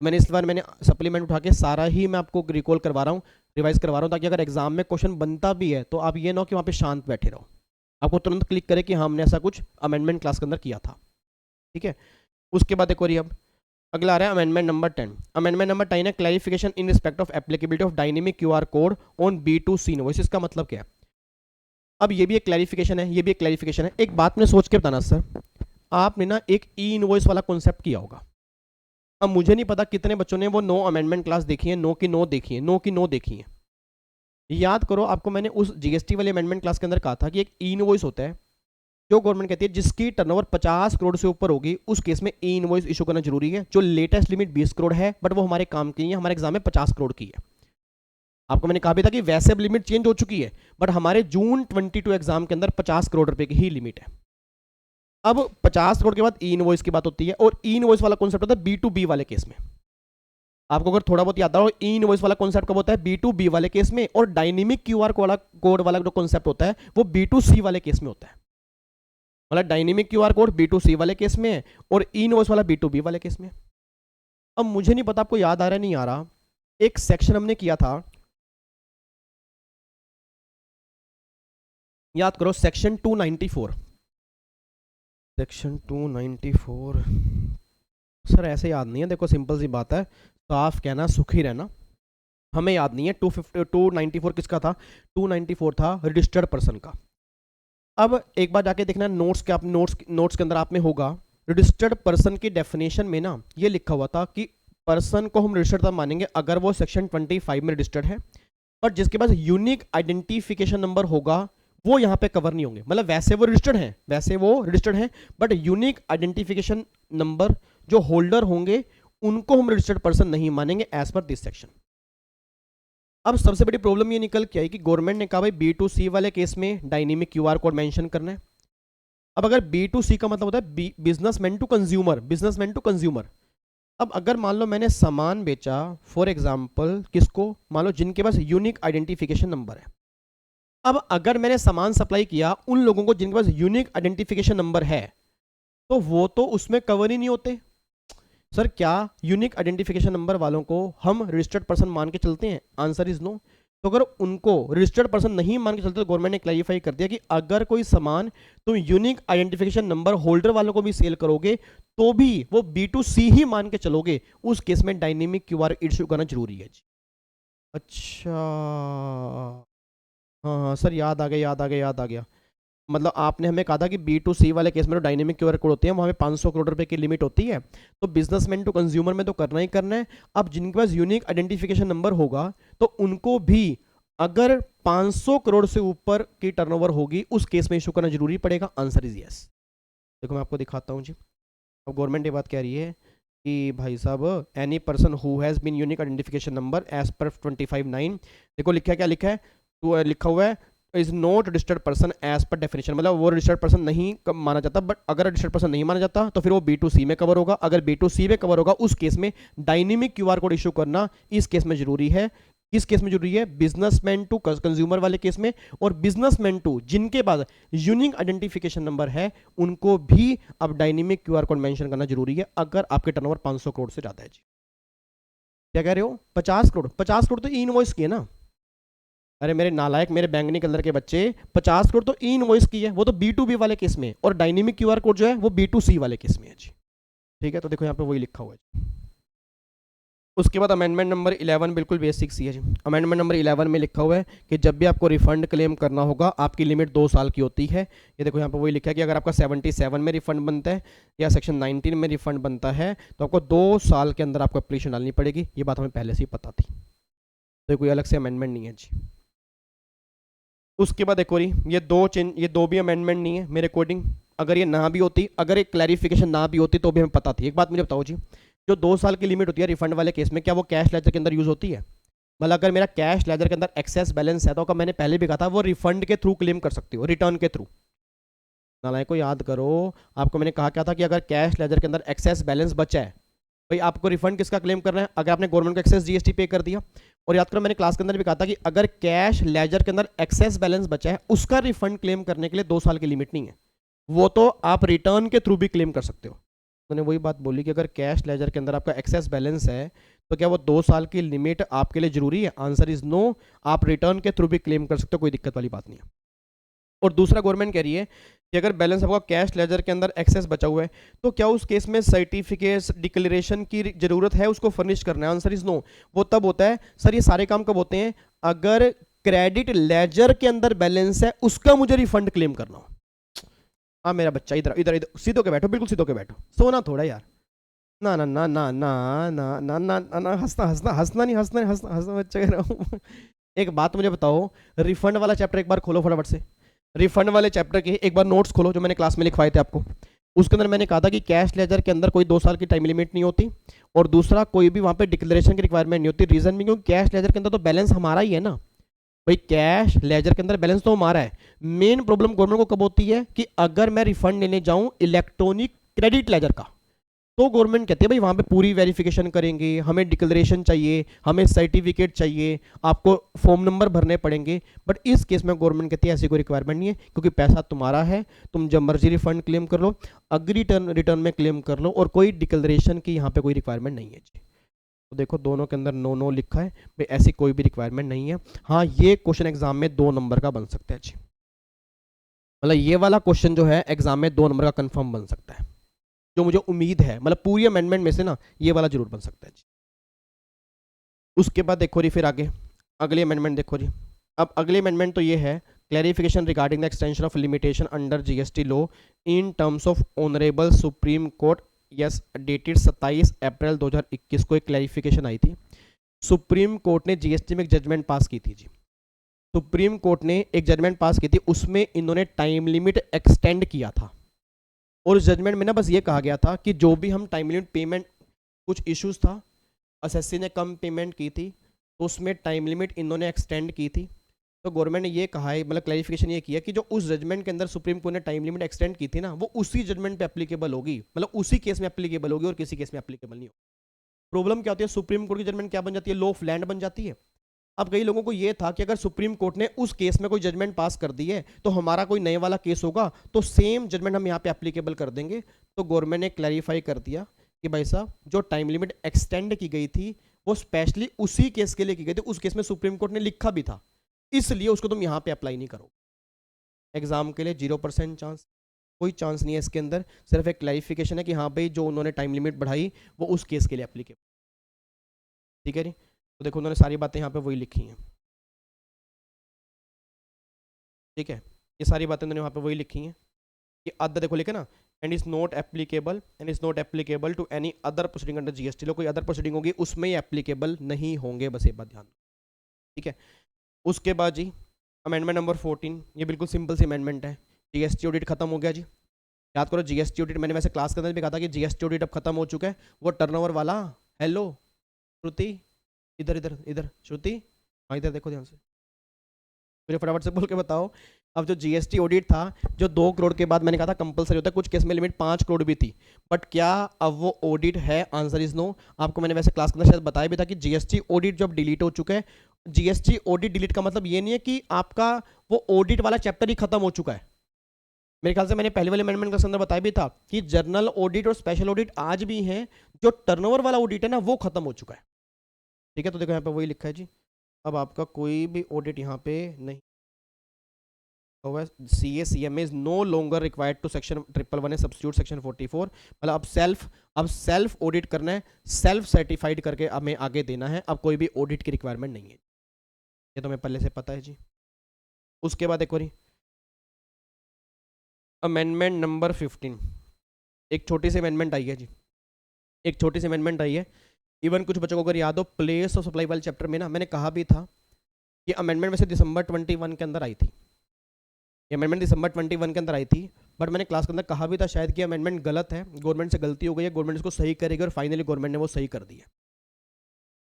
मैंने इस बार सप्लीमेंट उठा के सारा ही मैं आपको रिकॉल करवा रहा हूँ, रिवाइज करवा रहा हूँ, ताकि अगर एग्जाम में क्वेश्चन बनता भी है तो आप ये ना हो कि वहाँ पे शांत बैठे रहो, आपको तुरंत क्लिक करे कि हाँ हमने ऐसा कुछ अमेंडमेंट क्लास के अंदर किया था। ठीक है, उसके बाद एक और अब अगला आ रहा है अमेंडमेंट नंबर 10। अमेंडमेंट नंबर 10 है clarification in respect of applicability of dynamic QR code on B2C invoice. इसका मतलब क्या है? अब ये भी एक क्लैरिफिकेशन है, ये भी एक क्लैरिफिकेशन है। एक बात में सोच के बताना सर, आपने ना एक ई इनवॉइस वाला कॉन्सेप्ट किया होगा। अब मुझे नहीं पता कितने बच्चों ने वो नो अमेंडमेंट क्लास देखी है, नो की नो देखी है। याद करो, आपको मैंने उस जीएसटी वाले अमेंडमेंट क्लास के अंदर कहा था कि एक ई इनवॉइस होता है जो गवर्नमेंट कहती है जिसकी टर्नओवर 50 करोड़ से ऊपर होगी, उस केस में ई इनवॉइस इशू करना जरूरी है। जो लेटेस्ट लिमिट 20 करोड़ है, बट वो हमारे काम की नहीं है, हमारे एग्जाम में 50 करोड़ की है। आपको मैंने कहा भी था कि वैसे अब लिमिट चेंज हो चुकी है, बट हमारे जून 22 एग्जाम के अंदर 50 करोड़ रुपए की ही लिमिट है। अब 50 करोड़ के बाद ई इनवॉइस की बात होती है, और ई इनवॉइस वाला कॉन्सेप्ट होता है B2B वाले केस में। आपको अगर थोड़ा बहुत याद हो, ई इनवॉइस वाला कॉन्सेप्ट कब होता है? B2B वाले केस में। और डायनेमिक क्यूआर कोड वाला जो कॉन्सेप्ट होता है वो B2C वाले केस में होता है। मतलब डायनेमिक क्यूआर कोड B2C वाले केस में है और ई इनवॉइस वाला B2B वाले केस में। अब मुझे नहीं पता आपको याद आ रहा है नहीं आ रहा, एक सेक्शन हमने किया था, याद करो, सेक्शन 294। सेक्शन 294 सर ऐसे याद नहीं है, देखो सिंपल सी बात है, साफ कहना सुखी रहना। हमें याद नहीं है 294 किसका था? 294 था रजिस्टर्ड पर्सन का। अब एक बार जाके देखना नोट्स के, आप नोट्स के अंदर आप में होगा, रजिस्टर्ड पर्सन की डेफिनेशन में ना ये लिखा हुआ था कि पर्सन को हम रजिस्टर्ड तब मानेंगे अगर वो सेक्शन 25 में रजिस्टर्ड है, बट जिसके पास यूनिक आइडेंटिफिकेशन नंबर होगा वो यहाँ पे कवर नहीं होंगे। मतलब वैसे वो रजिस्टर्ड हैं, बट यूनिक आइडेंटिफिकेशन नंबर जो होल्डर होंगे उनको हम रजिस्टर्ड पर्सन नहीं मानेंगे एज पर दिस सेक्शन। अब सबसे बड़ी प्रॉब्लम ये निकल के आई कि गवर्नमेंट ने कहा भाई B2C वाले केस में डायनेमिक QR कोड मेंशन करना है। अब अगर B2C का मतलब होता है बिजनेसमैन टू कंज्यूमर। अब अगर मान लो मैंने सामान बेचा फॉर एग्जांपल किसको, मान लो जिनके पास यूनिक आइडेंटिफिकेशन नंबर है। अब अगर मैंने सामान सप्लाई किया उन लोगों को जिनके पास यूनिक आइडेंटिफिकेशन नंबर है, तो वो तो उसमें कवर ही नहीं होते। सर क्या यूनिक आइडेंटिफिकेशन नंबर वालों को हम रजिस्टर्ड पर्सन मान के चलते हैं? Answer is no. तो अगर उनको रजिस्टर्ड पर्सन नहीं मान के चलते तो गवर्नमेंट ने क्लैरिफाई कर दिया कि अगर कोई सामान तुम यूनिक आइडेंटिफिकेशन नंबर होल्डर वालों को भी सेल करोगे तो भी वो B2C ही मान के चलोगे, उस केस में डायनेमिक QR इशू करना जरूरी है जी। अच्छा, हाँ सर याद आ गया। मतलब आपने हमें कहा था कि B2C वाले केस में जो डायनेमिक QR कोड होते हैं वहाँ पे 500 करोड़ रुपए की लिमिट होती है, तो बिजनेसमैन टू कंज्यूमर में तो करना ही करना है। अब जिनके पास यूनिक आइडेंटिफिकेशन नंबर होगा तो उनको भी अगर 500 करोड़ से ऊपर की टर्नओवर होगी उस केस में इशू करना जरूरी पड़ेगा। Answer is yes. देखो मैं आपको दिखाता हूँ जी। अब गवर्नमेंट ये बात कह रही है कि भाई साहब any person who has been unique identification number as per 25(9), देखो लिखा है तो लिखा हुआ है is not registered person as per definition. मतलब वो रजिस्टर्ड पर्सन नहीं माना जाता, बट अगर रजिस्टर्ड पर्सन नहीं माना जाता तो फिर वो B2C में कवर होगा। अगर B2C में कवर होगा उस केस में डायनेमिक QR कोड इशू करना इस केस में जरूरी है। किस केस में जरूरी है? बिजनेसमैन टू कंज्यूमर वाले केस में, और बिजनेसमैन टू जिनके पास यूनिक आइडेंटिफिकेशन नंबर है उनको भी अब डायनेमिक QR कोड मेंशन करना जरूरी है अगर आपके टर्नओवर 500 करोड़ से ज्यादा है जी। क्या कह रहे हो? 50 करोड़ तो इनवॉइस की है ना। अरे मेरे नालायक, मेरे बैंगनी कलर के बच्चे, 50 करोड़ तो ई इनवॉइस की है, वो तो B2B वाले केस में, और डायनेमिक QR कोड जो है वो B2C वाले केस में है जी। ठीक है, तो देखो यहाँ पे वही लिखा हुआ है। उसके बाद अमेंडमेंट नंबर 11 बिल्कुल बेसिक सी है जी। अमेंडमेंट नंबर 11 में लिखा हुआ है कि जब भी आपको रिफंड क्लेम करना होगा आपकी लिमिट 2 साल की होती है। ये देखो यहाँ पे वही लिखा है कि अगर आपका 77 में रिफंड बनता है या सेक्शन 19 में रिफंड बनता है तो आपको 2 साल के अंदर आपको एप्लीकेशन डालनी पड़ेगी। ये बात हमें पहले से ही पता थी, तो कोई अलग से अमेंडमेंट नहीं है जी। उसके बाद एक और ये दो भी अमेंडमेंट नहीं है मेरे अकॉर्डिंग। अगर ये ना भी होती, अगर एक क्लैरिफिकेशन ना भी होती तो भी हमें पता थी। एक बात मुझे बताओ जी, जो 2 साल की लिमिट होती है रिफंड वाले केस में, क्या वो कैश लेजर के अंदर यूज होती है? मतलब अगर मेरा कैश लेजर के अंदर एक्सेस बैलेंस है तो मैंने पहले भी कहा था वो रिफंड के थ्रू क्लेम कर सकती हो, रिटर्न के थ्रू। नालायक को याद करो, आपको मैंने कहा क्या था कि अगर कैश लेजर के अंदर एक्सेस बैलेंस बचा है, भाई आपको रिफंड किसका क्लेम करना है? अगर आपने गवर्नमेंट को एक्सेस GST पे कर दिया। और याद करो मैंने क्लास के अंदर भी कहा था कि अगर कैश लेजर के अंदर एक्सेस बैलेंस बचा है उसका रिफंड क्लेम करने के लिए 2 साल की लिमिट नहीं है, वो तो आप रिटर्न के थ्रू भी क्लेम कर सकते हो। मैंने वही बात बोली कि अगर कैश लेजर के अंदर आपका एक्सेस बैलेंस है तो क्या वो 2 साल की लिमिट आपके लिए जरूरी है? Answer is no. आप रिटर्न के थ्रू भी क्लेम कर सकते हो, कोई दिक्कत वाली बात नहीं है। और दूसरा गवर्नमेंट कह रही है कि अगर बैलेंस आपका कैश लेजर के अंदर एक्सेस बचा हुआ है तो क्या उस केस में सर्टिफिकेट्स डिक्लेरेशन की जरूरत है उसको फर्निश करना है? Answer is no. वो तब होता है सर, ये सारे काम कब होते हैं? अगर क्रेडिट लेजर के अंदर बैलेंस है उसका मुझे रिफंड क्लेम करना हो। हाँ मेरा बच्चा इधर इधर इधर सीधो के बैठो, बिल्कुल सीधो के बैठो, सोना थोड़ा यार। ना ना ना ना ना ना ना ना ना हंसना नहीं बच्चा कह रहा हूँ। एक बात मुझे बताओ, रिफंड वाला चैप्टर एक बार खोलो फटाफट से। रिफंड वाले चैप्टर के एक बार नोट्स खोलो जो मैंने क्लास में लिखवाए थे आपको। उसके अंदर मैंने कहा था कि कैश लेजर के अंदर कोई 2 साल की टाइम लिमिट नहीं होती, और दूसरा कोई भी वहाँ पे डिक्लेरेशन की रिक्वायरमेंट नहीं होती। रीजन भी क्योंकि कैश लेजर के अंदर तो बैलेंस हमारा ही है ना भाई, कैश लेजर के अंदर बैलेंस तो हमारा है। मेन प्रॉब्लम गवर्नमेंट को कब होती है कि अगर मैं रिफंड लेने जाऊँ इलेक्ट्रॉनिक क्रेडिट लेजर का, तो गवर्नमेंट कहती है भाई वहाँ पे पूरी वेरिफिकेशन करेंगे, हमें डिक्लेरेशन चाहिए, हमें सर्टिफिकेट चाहिए, आपको फॉर्म नंबर भरने पड़ेंगे। बट इस केस में गवर्नमेंट कहती है ऐसी कोई रिक्वायरमेंट नहीं है, क्योंकि पैसा तुम्हारा है, तुम जब मर्जी रिफंड क्लेम कर लो, अग्री रिटर्न में क्लेम कर लो, और कोई डिक्लेरेशन की यहाँ पे कोई रिक्वायरमेंट नहीं है जी। तो देखो दोनों के अंदर नो लिखा है भाई, ऐसी कोई भी रिक्वायरमेंट नहीं है। हाँ ये क्वेश्चन एग्जाम में 2 नंबर का बन सकता है जी। मतलब ये वाला क्वेश्चन जो है एग्जाम में 2 नंबर का कंफर्म बन सकता है, जो मुझे उम्मीद है। मतलब पूरी अमेंडमेंट में से ना ये वाला जरूर बन सकता है जी। उसके बाद देखो जी, फिर आगे अगली अमेंडमेंट देखो जी। अब अगली अमेंडमेंट तो ये है, clarification regarding the extension of limitation under GST law in terms of honourable supreme court yes dated 27 अप्रैल 2021 को एक क्लैरिफिकेशन आई थी। सुप्रीम कोर्ट ने GST में एक जजमेंट पास की थी जी। सुप्रीम कोर्ट ने एक जजमेंट पास की थी, उसमें इन्होंने टाइम लिमिट एक्सटेंड किया था। और उस जजमेंट में ना बस ये कहा गया था कि जो भी हम टाइम लिमिट पेमेंट, कुछ इश्यूज था, एसएससी ने कम पेमेंट की थी तो उसमें टाइम लिमिट इन्होंने एक्सटेंड की थी। तो गवर्नमेंट ने ये कहा है, मतलब क्लैरिफिकेशन ये किया कि जो उस जजमेंट के अंदर सुप्रीम कोर्ट ने टाइम लिमिट एक्सटेंड की थी ना, वो उसी जजमेंट पे एप्लीकेबल होगी, मतलब उसी केस में एप्लीकेबल होगी और किसी केस में एप्लीकेबल नहीं होगी। प्रॉब्लम क्या होती है, सुप्रीम कोर्ट की जजमेंट क्या बन जाती है, लॉ ऑफ लैंड बन जाती है। अब कई लोगों को ये था कि अगर सुप्रीम कोर्ट ने उस केस में कोई जजमेंट पास कर दी है तो हमारा कोई नए वाला केस होगा तो सेम जजमेंट हम यहाँ पे एप्लीकेबल कर देंगे। तो गवर्नमेंट ने क्लैरिफाई कर दिया कि भाई साहब जो टाइम लिमिट एक्सटेंड की गई थी वो स्पेशली उसी केस के लिए की गई थी, उस केस में सुप्रीम कोर्ट ने लिखा भी था, इसलिए उसको तुम यहाँ पे अप्लाई नहीं करो। एग्जाम के लिए 0% चांस, कोई चांस नहीं है इसके अंदर, सिर्फ एक क्लैरिफिकेशन है कि हाँ भाई जो उन्होंने टाइम लिमिट बढ़ाई वो उस केस के लिए एप्लीकेबल। ठीक है जी, तो देखो उन्होंने सारी बातें यहाँ पे वही लिखी हैं। ठीक है, ये सारी बातें उन्होंने वहाँ पे वही लिखी हैं कि अदर, देखो लिखे ना, and is not applicable to any other proceeding under GST. लो कोई अदर प्रोसीडिंग होगी उसमें ये एप्लीकेबल नहीं होंगे, बस ये बात ध्यान। ठीक है, उसके बाद जी अमेंडमेंट नंबर 14, ये बिल्कुल सिंपल सी अमेंडमेंट है। जीएसटी ऑडिट खत्म हो गया जी, याद करो जीएसटी ऑडिट, मैंने वैसे क्लास के अंदर भी कहा था कि जीएसटी ऑडिट अब खत्म हो चुका है। वो टर्नओवर वाला, हेलो श्रुति, इधर इधर इधर श्रुति, हाँ इधर देखो ध्यान से, मुझे फटाफट से बोल के बताओ। अब जो जीएसटी ऑडिट था, जो 2 करोड़ के बाद मैंने कहा था कंपलसरी होता है, कुछ केस में लिमिट 5 करोड़ भी थी, बट क्या अब वो ऑडिट है? Answer is no. आपको मैंने वैसे क्लास के अंदर शायद बताया भी था कि जीएसटी ऑडिट जब डिलीट हो चुका है, जीएसटी ऑडिट डिलीट का मतलब ये नहीं है कि आपका वो ऑडिट वाला चैप्टर ही खत्म हो चुका है। मेरे ख्याल से मैंने पहले वाले अमेंडमेंट के अंदर बताया भी था कि जर्नल ऑडिट और स्पेशल ऑडिट आज भी हैं, जो टर्नओवर वाला ऑडिट है ना वो खत्म हो चुका है। ठीक है, तो देखो यहाँ पे वही लिखा है जी, अब आपका कोई भी ऑडिट यहाँ पे नहीं, CA/CMA is no longer required to section 111 substitute section 44। मतलब अब सेल्फ ऑडिट करना है, सेल्फ सर्टिफाइड करके हमें आगे देना है, अब कोई भी ऑडिट की रिक्वायरमेंट नहीं है, ये तो हमें पहले से पता है जी। उसके बाद एक और अमेंडमेंट नंबर 15, एक छोटी सी अमेंडमेंट आई है जी, एक छोटी सी अमेंडमेंट आई है। इवन कुछ बच्चों को अगर याद हो, प्लेस ऑफ सप्लाई वाले चैप्टर में ना मैंने कहा भी था कि अमेंडमेंट वैसे दिसंबर 21 के अंदर आई थी, ये अमेंडमेंट दिसंबर 21 के अंदर आई थी, बट मैंने क्लास के अंदर कहा भी था शायद कि अमेंडमेंट गलत है, गवर्नमेंट से गलती हो गई है, गवर्नमेंट इसको सही करेगी, और फाइनली गवर्नमेंट ने वो सही कर दिया।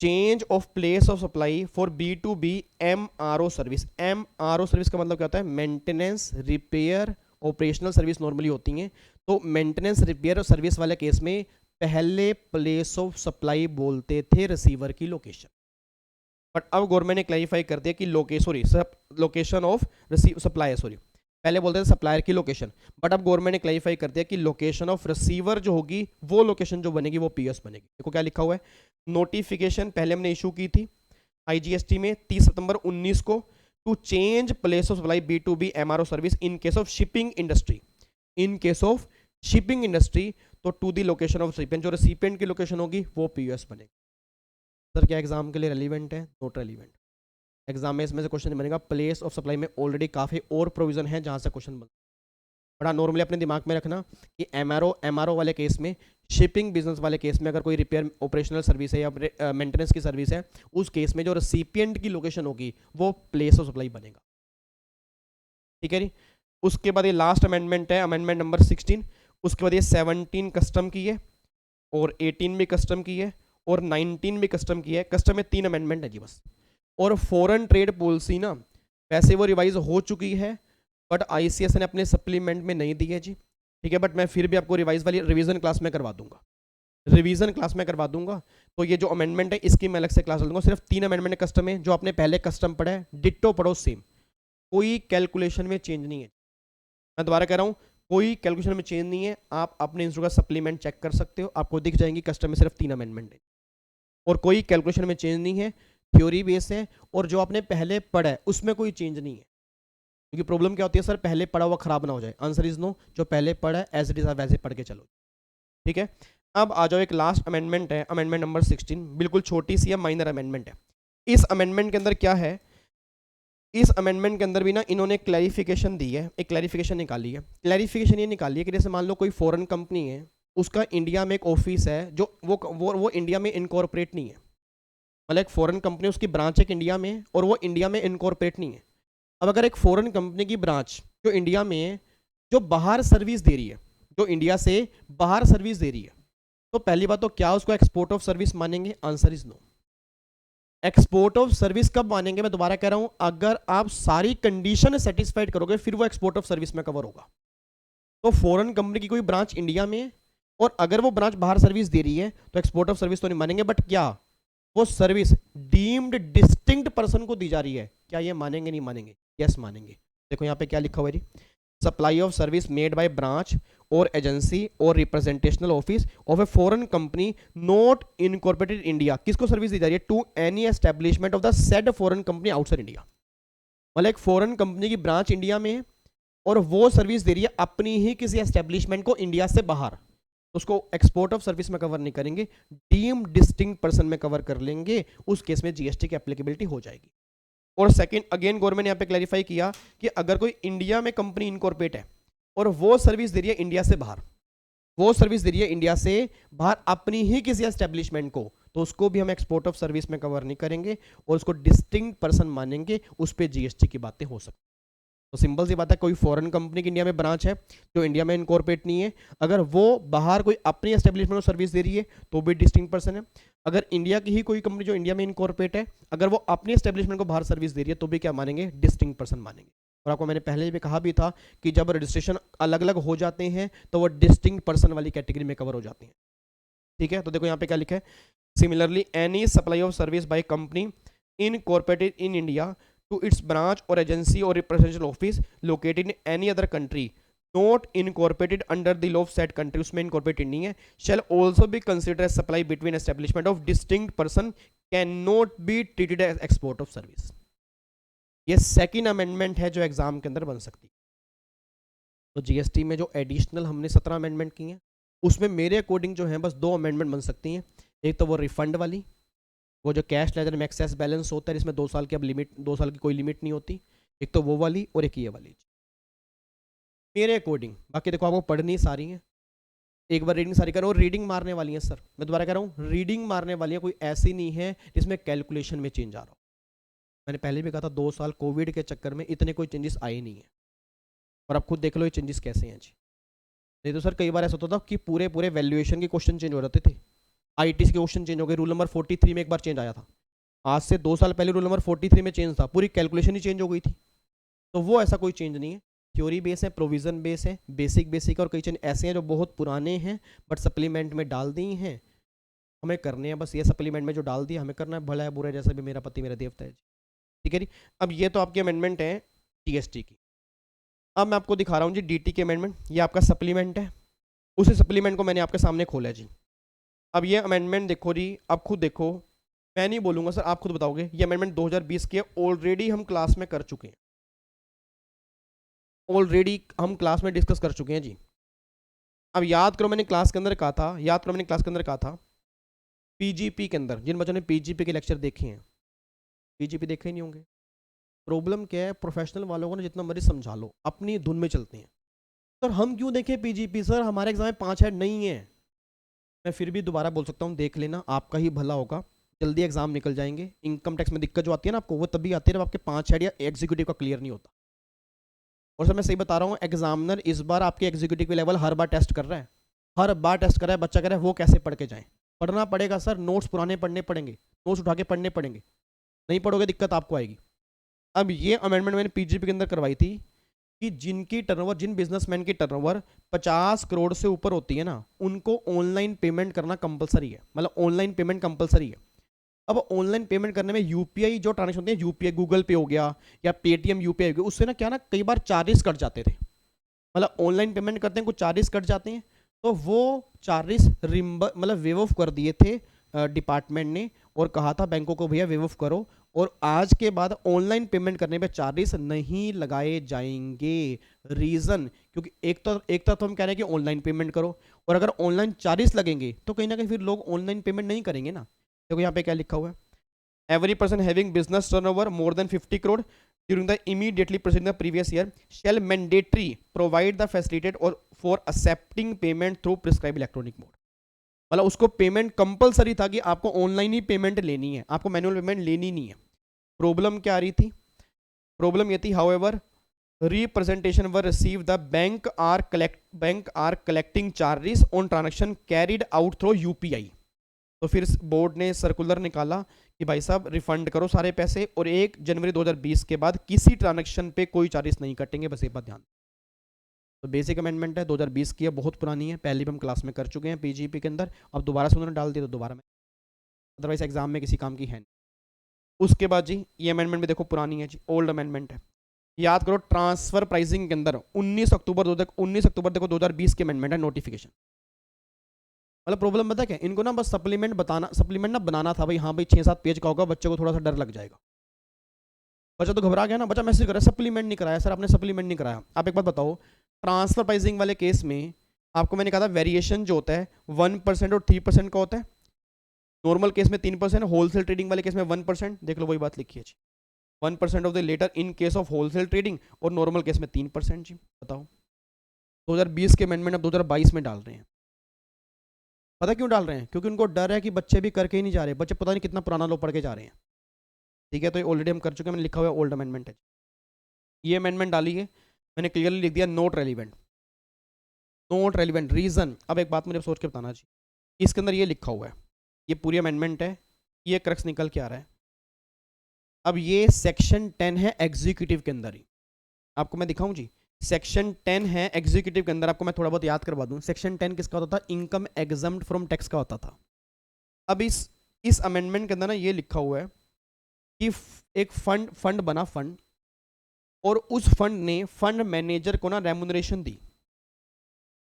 Change of place of supply for B2B MRO service. MRO service का मतलब क्या होता है? Maintenance, repair, operational service normally होती हैं। तो मेंटेनेंस, रिपेयर और सर्विस वाले केस में पहले प्लेस ऑफ सप्लाई बोलते थे रिसीवर की लोकेशन, बट अब गवर्नमेंट ने क्लैरिफाई कर दिया कि लोकेशन ऑफ सप्लायर, पहले बोलते थे सप्लायर की लोकेशन, बट अब गवर्नमेंट ने क्लैरिफाई कर दिया कि लोकेशन ऑफ रिसीवर जो होगी वो लोकेशन जो बनेगी वो पीएस बनेगी। देखो क्या लिखा हुआ है, नोटिफिकेशन पहले हमने इशू की थी आईजीएसटी में 30 सितंबर 19 को, to change place of supply B2B MRO service in case of shipping industry, in case of shipping industry, तो to the location of recipient, जो रिसिपिएंट की लोकेशन होगी वो पीएस बनेगी। सर क्या एग्जाम के लिए रेलिवेंट है? Not relevant. एग्जाम में इसमें से क्वेश्चन बनेगा, प्लेस ऑफ सप्लाई में ऑलरेडी काफ़ी और प्रोविजन है जहाँ से क्वेश्चन बनता है। बड़ा नॉर्मली अपने दिमाग में रखना कि MRO वाले केस में, शिपिंग बिजनेस वाले केस में अगर कोई रिपेयर ऑपरेशनल सर्विस है या मेंटेनेंस की सर्विस है, उस केस में जो रिसिपिएंट की लोकेशन होगी वो प्लेस ऑफ सप्लाई बनेगा। ठीक है जी। उसके बाद ये लास्ट अमेंडमेंट है, अमेंडमेंट नंबर 16। उसके बाद ये 17 कस्टम की है और 18 भी कस्टम की है और 19 भी कस्टम की है। कस्टम में 3 अमेंडमेंट है जी बस। और फॉरेन ट्रेड पॉलिसी ना वैसे वो रिवाइज हो चुकी है, बट ICS ने अपने सप्लीमेंट में नहीं दी है जी। ठीक है, बट मैं फिर भी आपको रिवाइज वाली रिवीजन क्लास में करवा दूंगा, रिवीजन क्लास में करवा दूंगा। तो ये जो अमेंडमेंट है इसकी मैं अलग से क्लास दूंगा। सिर्फ 3 अमेंडमेंट कस्टम है, जो आपने पहले कस्टम पढ़ा है डिट्टो पढ़ो सेम, कोई कैलकुलेशन में चेंज नहीं है। मैं दोबारा कह रहा हूँ, कोई कैलकुलेशन में चेंज नहीं है। आप अपने इंस्टीट्यूट का सप्लीमेंट चेक कर सकते हो, आपको दिख जाएंगी कस्टम में सिर्फ 3 अमेंडमेंट है और कोई कैलकुलेशन में चेंज नहीं है, थ्योरी बेस है। और जो आपने पहले पढ़ा है उसमें कोई चेंज नहीं है, क्योंकि प्रॉब्लम क्या होती है सर, पहले पढ़ा हुआ खराब ना हो जाए। आंसर इज नो, जो पहले पढ़ा है एज इट इज आप वैसे पढ़ के चलो। ठीक है, अब आ जाओ, एक लास्ट अमेंडमेंट है, अमेंडमेंट नंबर 16, बिल्कुल छोटी सी है, माइनर अमेंडमेंट है। इस अमेंडमेंट के अंदर क्या है, इस अमेंडमेंट के अंदर भी ना इन्होंने क्लैरिफिकेशन दी है, एक क्लैरिफिकेशन निकाली है। क्लैरिफिकेशन ये निकाली है कि जैसे मान लो कोई फॉरेन कंपनी है, उसका इंडिया में एक ऑफिस है, जो वो इंडिया में इनकॉर्पोरेट नहीं है। मतलब एक फॉरेन कंपनी, उसकी ब्रांच एक इंडिया में और वो इंडिया में इनकॉर्पोरेट नहीं है, अब अगर एक फॉरेन कंपनी की ब्रांच जो इंडिया में है, जो बाहर सर्विस दे रही है, जो इंडिया से बाहर सर्विस दे रही है, तो पहली बात तो क्या उसको एक्सपोर्ट ऑफ सर्विस मानेंगे? Answer is no. Export of service कब मानेंगे? मैं दोबारा कह रहा हूं, अगर आप सारी कंडीशन सेटिस्फाइड करोगे फिर वो एक्सपोर्ट ऑफ सर्विस में कवर होगा। तो फॉरेन कंपनी की कोई ब्रांच इंडिया में है और अगर वो ब्रांच बाहर सर्विस दे रही है तो एक्सपोर्ट ऑफ सर्विस तो नहीं मानेंगे, बट क्या वो सर्विस डीम्ड डिस्टिंक्ट पर्सन को दी जा रही है, क्या ये मानेंगे? नहीं मानेंगे? यस मानेंगे। देखो यहाँ पे क्या लिखा हुआ है जी, supply of service made by branch और एजेंसी और representational office of a foreign company not incorporated India. किसको सर्विस दी जा रही है? To any establishment of the said foreign company outside India. मतलब एक फॉरेन कंपनी की ब्रांच इंडिया में है और वो सर्विस दे रही है अपनी ही किसी एस्टेब्लिशमेंट को इंडिया से बाहर, तो उसको एक्सपोर्ट ऑफ सर्विस में कवर नहीं करेंगे, डीम डिस्टिंक्ट पर्सन में कवर कर लेंगे। उस केस में जीएसटी की एप्लीकेबिलिटी हो जाएगी। और सेकंड, अगेन गवर्नमेंट ने यहाँ पे क्लैरिफाई किया कि अगर कोई इंडिया में कंपनी इनकॉर्पोरेट है और वो सर्विस दे रही है इंडिया से बाहर, वो सर्विस दे रही है इंडिया से बाहर अपनी ही किसी एस्टेब्लिशमेंट को, तो उसको भी हम एक्सपोर्ट ऑफ सर्विस में कवर नहीं करेंगे और उसको डिस्टिंक्ट पर्सन मानेंगे, उस पर जीएसटी की बातें हो सकती। तो सिंपल सी बात है, कोई फॉरेन कंपनी की इंडिया में ब्रांच है जो इंडिया में इनकॉर्पोरेट नहीं है, अगर वो बाहर कोई अपनी एस्टेब्लिशमेंट को सर्विस दे रही है तो भी डिस्टिंक्ट पर्सन है। अगर इंडिया की ही कोई कंपनी जो इंडिया में इनकॉर्पोरेट है, अगर वो अपनी एस्टेब्लिशमेंट को बाहर सर्विस दे रही है तो भी क्या मानेंगे? डिस्टिंक्ट पर्सन मानेंगे। और आपको मैंने पहले भी कहा भी था कि जब रजिस्ट्रेशन अलग अलग हो जाते हैं तो वो डिस्टिंक्ट पर्सन वाली कैटेगरी में कवर हो जाते हैं। ठीक है, तो देखो यहाँ पे क्या लिखा है, similarly any supply of service by company incorporated in India to its branch or agency or representative office located in any other country not incorporated under the law of said country, उसमें incorporated नहीं है, shall also be considered as supply between establishment of distinct person, cannot be treated as export of service। ये second amendment है जो exam के अंदर बन सकती है। तो जीएसटी में जो एडिशनल हमने 17 अमेंडमेंट की हैं उसमें मेरे अकॉर्डिंग जो है बस 2 अमेंडमेंट बन सकती हैं। एक तो वो रिफंड वाली, वो जो कैश लेजर में एक्सेस बैलेंस होता है जिसमें 2 साल की अब लिमिट, 2 साल की कोई लिमिट नहीं होती, एक तो वो वाली और एक ये वाली मेरे अकॉर्डिंग। बाकी देखो आपको पढ़नी सारी है, एक बार रीडिंग सारी करो और रीडिंग मारने वाली है सर, मैं दोबारा कह रहा हूँ रीडिंग मारने वाली है, कोई ऐसी नहीं है जिसमें कैलकुलेशन में चेंज आ रहा हो। मैंने पहले भी कहा था 2 साल कोविड के चक्कर में इतने कोई चेंजेस आए नहीं है और आप खुद देख लो ये चेंजेस कैसे हैं जी। नहीं तो सर कई बार ऐसा होता था कि पूरे पूरे वैल्यूएशन के क्वेश्चन चेंज हो जाते थे, आईटी के क्वेश्चन चेंज हो गए, रूल नंबर 43 में एक बार चेंज आया था, आज से 2 साल पहले रूल नंबर 43 में चेंज था, पूरी कैलकुलेशन ही चेंज हो गई थी। तो वो ऐसा कोई चेंज नहीं है, थ्योरी बेस है, प्रोविजन बेस है, बेसिक और कई चेंज ऐसे हैं जो बहुत पुराने हैं बट सप्लीमेंट में डाल दी हैं, हमें करने हैं बस, ये सप्लीमेंट में जो डाल दिया हमें करना है, भला है बुरा है, जैसा भी मेरा पति मेरा देवता है। ठीक है जी, अब ये तो आपकी अमेंडमेंट है जीएसटी की। अब मैं आपको दिखा रहा हूँ जी डीटी की अमेंडमेंट, ये आपका सप्लीमेंट है, उसी सप्लीमेंट को मैंने आपके सामने खोला है जी। अब ये अमेंडमेंट देखो जी, आप खुद देखो, मैं नहीं बोलूँगा सर, आप खुद बताओगे। ये अमेंडमेंट 2020 की है, ऑलरेडी हम क्लास में कर चुके हैं, ऑलरेडी हम क्लास में डिस्कस कर चुके हैं जी। अब याद करो मैंने क्लास के अंदर कहा था, पीजीपी के अंदर, जिन बच्चों ने पीजीपी के लेक्चर देखे हैं, पीजीपी देखे ही नहीं होंगे। प्रॉब्लम क्या है, प्रोफेशनल वालों को ना जितना मर्जी समझा लो अपनी धुन में चलते हैं। सर हम क्यों देखें पीजीपी, सर हमारे एग्जाम में 5 हेड नहीं है। मैं फिर भी दोबारा बोल सकता हूँ, देख लेना, आपका ही भला होगा, जल्दी एग्जाम निकल जाएंगे। इनकम टैक्स में दिक्कत जो आती है ना आपको, वो तभी आती है जब आपके 5 हेड या एग्जीक्यूटिव का क्लियर नहीं होता। और सर मैं सही बता रहा हूँ, एग्जामिनर इस बार आपके एग्जीक्यूटिव के लेवल हर बार टेस्ट कर रहा है, हर बार टेस्ट कर रहा है। बच्चा कह रहा है वो कैसे पढ़ के जाए, पढ़ना पड़ेगा सर, नोट्स पुराने पढ़ने पड़ेंगे, नोट्स उठा के पढ़ने पड़ेंगे, नहीं पढ़ोगे दिक्कत आपको आएगी। अब ये अमेंडमेंट मैंने पीजीपी के अंदर करवाई थी कि जिनकी टर्नओवर, जिन बिजनेसमैन की टर्नओवर 50 करोड़ से ऊपर होती है ना, उनको ऑनलाइन पेमेंट करना कंपलसरी है, मतलब ऑनलाइन पेमेंट कंपलसरी है। अब ऑनलाइन पेमेंट करने में यूपीआई जो ट्रांजेक्शन होती है, यूपीआई गूगल पे हो गया या पेटीएम यूपीआई हो गया, उससे ना क्या ना कई बार चार्जेस कट जाते थे, मतलब ऑनलाइन पेमेंट करते हैं कुछ चार्जेस कट जाते हैं, तो वो चार्जेस मतलब वेव ऑफ कर दिए थे डिपार्टमेंट ने और कहा था बैंकों को भैया वेव ऑफ करो, और आज के बाद ऑनलाइन पेमेंट करने पे चार्जेस नहीं लगाए जाएंगे। रीजन क्योंकि एक तरफ हम कह रहे हैं कि ऑनलाइन पेमेंट करो, और अगर ऑनलाइन चार्जेस लगेंगे तो कहीं ना कहीं फिर लोग ऑनलाइन पेमेंट नहीं करेंगे ना। देखो यहाँ पे क्या लिखा हुआ है, every person having business turnover more than 50 crore during the immediately preceding the previous year shall mandatory provide the facilitate और for accepting payment through prescribe electronic mode. मतलब उसको पेमेंट कंपलसरी था कि आपको ऑनलाइन ही पेमेंट लेनी है, आपको मैनुअल पेमेंट लेनी नहीं है। प्रॉब्लम क्या आ रही थी, प्रॉब्लम ये थी, however representation were receive the bank are collecting charges on transaction carried out through UPI. तो फिर बोर्ड ने सर्कुलर निकाला कि भाई साहब रिफंड करो सारे पैसे और 1 जनवरी 2020 के बाद किसी ट्रांजैक्शन पे कोई चार्जेस नहीं कटेंगे, बस ये बात ध्यान। तो बेसिक अमेंडमेंट है, 2020 की है, बहुत पुरानी है, पहले भी हम क्लास में कर चुके हैं पीजीपी के अंदर। अब दोबारा से उन्होंने डाल दिया तो दोबारा में, अदरवाइज एग्जाम में किसी काम की है नहीं। उसके बाद जी ये अमेंडमेंट भी देखो पुरानी है जी, ओल्ड अमेंडमेंट है। याद करो ट्रांसफर प्राइसिंग के अंदर 19 अक्टूबर देखो 2020 के अमेंडमेंट है, नोटिफिकेशन। मतलब प्रॉब्लम पता क्या, इनको ना बस सप्लीमेंट ना बनाना था भाई, हाँ भाई 6-7 पेज का होगा, बच्चे को थोड़ा सा डर लग जाएगा। बच्चा तो घबरा गया ना, बच्चा मैसेज कर रहा है सप्लीमेंट नहीं कराया सर, आपने सप्लीमेंट नहीं कराया। आप एक बात बताओ, ट्रांसफर प्राइसिंग वाले केस में आपको मैंने कहा था वेरिएशन जो होता है 1% और 3% का होता है, नॉर्मल केस में 3%, होलसेल ट्रेडिंग वाले केस में 1%। देख लो वही बात लिखी है जी, 1% of the letter in case of wholesale trading, और नॉर्मल केस में 3% जी। बताओ 2020 के अमेंडमेंट अब 2022 में डाल रहे हैं। पता क्यों डाल रहे हैं? क्योंकि उनको डर है कि बच्चे भी करके ही नहीं जा रहे, बच्चे पता नहीं कितना पुराना लो पढ़ के जा रहे हैं। ठीक है, तो ये ऑलरेडी हम कर चुके हैं, मैंने लिखा हुआ है ओल्ड अमेंडमेंट है। ये अमेंडमेंट डाली है, मैंने क्लियरली लिख दिया not relevant, not relevant reason. अब एक बात मुझे सोच के बताना जी, इसके अंदर ये लिखा हुआ है, ये पूरी अमेंडमेंट है, ये क्रक्स निकल के आ रहा है। अब ये सेक्शन 10 है एग्जीक्यूटिव के अंदर ही, आपको मैं दिखाऊं जी, सेक्शन 10 है एग्जीक्यूटिव के अंदर। आपको मैं थोड़ा बहुत याद करवा दूं, सेक्शन 10 किसका होता था? इनकम एग्जम्प्ट फ्रॉम टैक्स का होता था। अब इस अमेंडमेंट के अंदर ना ये लिखा हुआ है कि एक फंड बना फंड, और उस फंड ने फंड मैनेजर को ना रेम्यूनरेशन दी,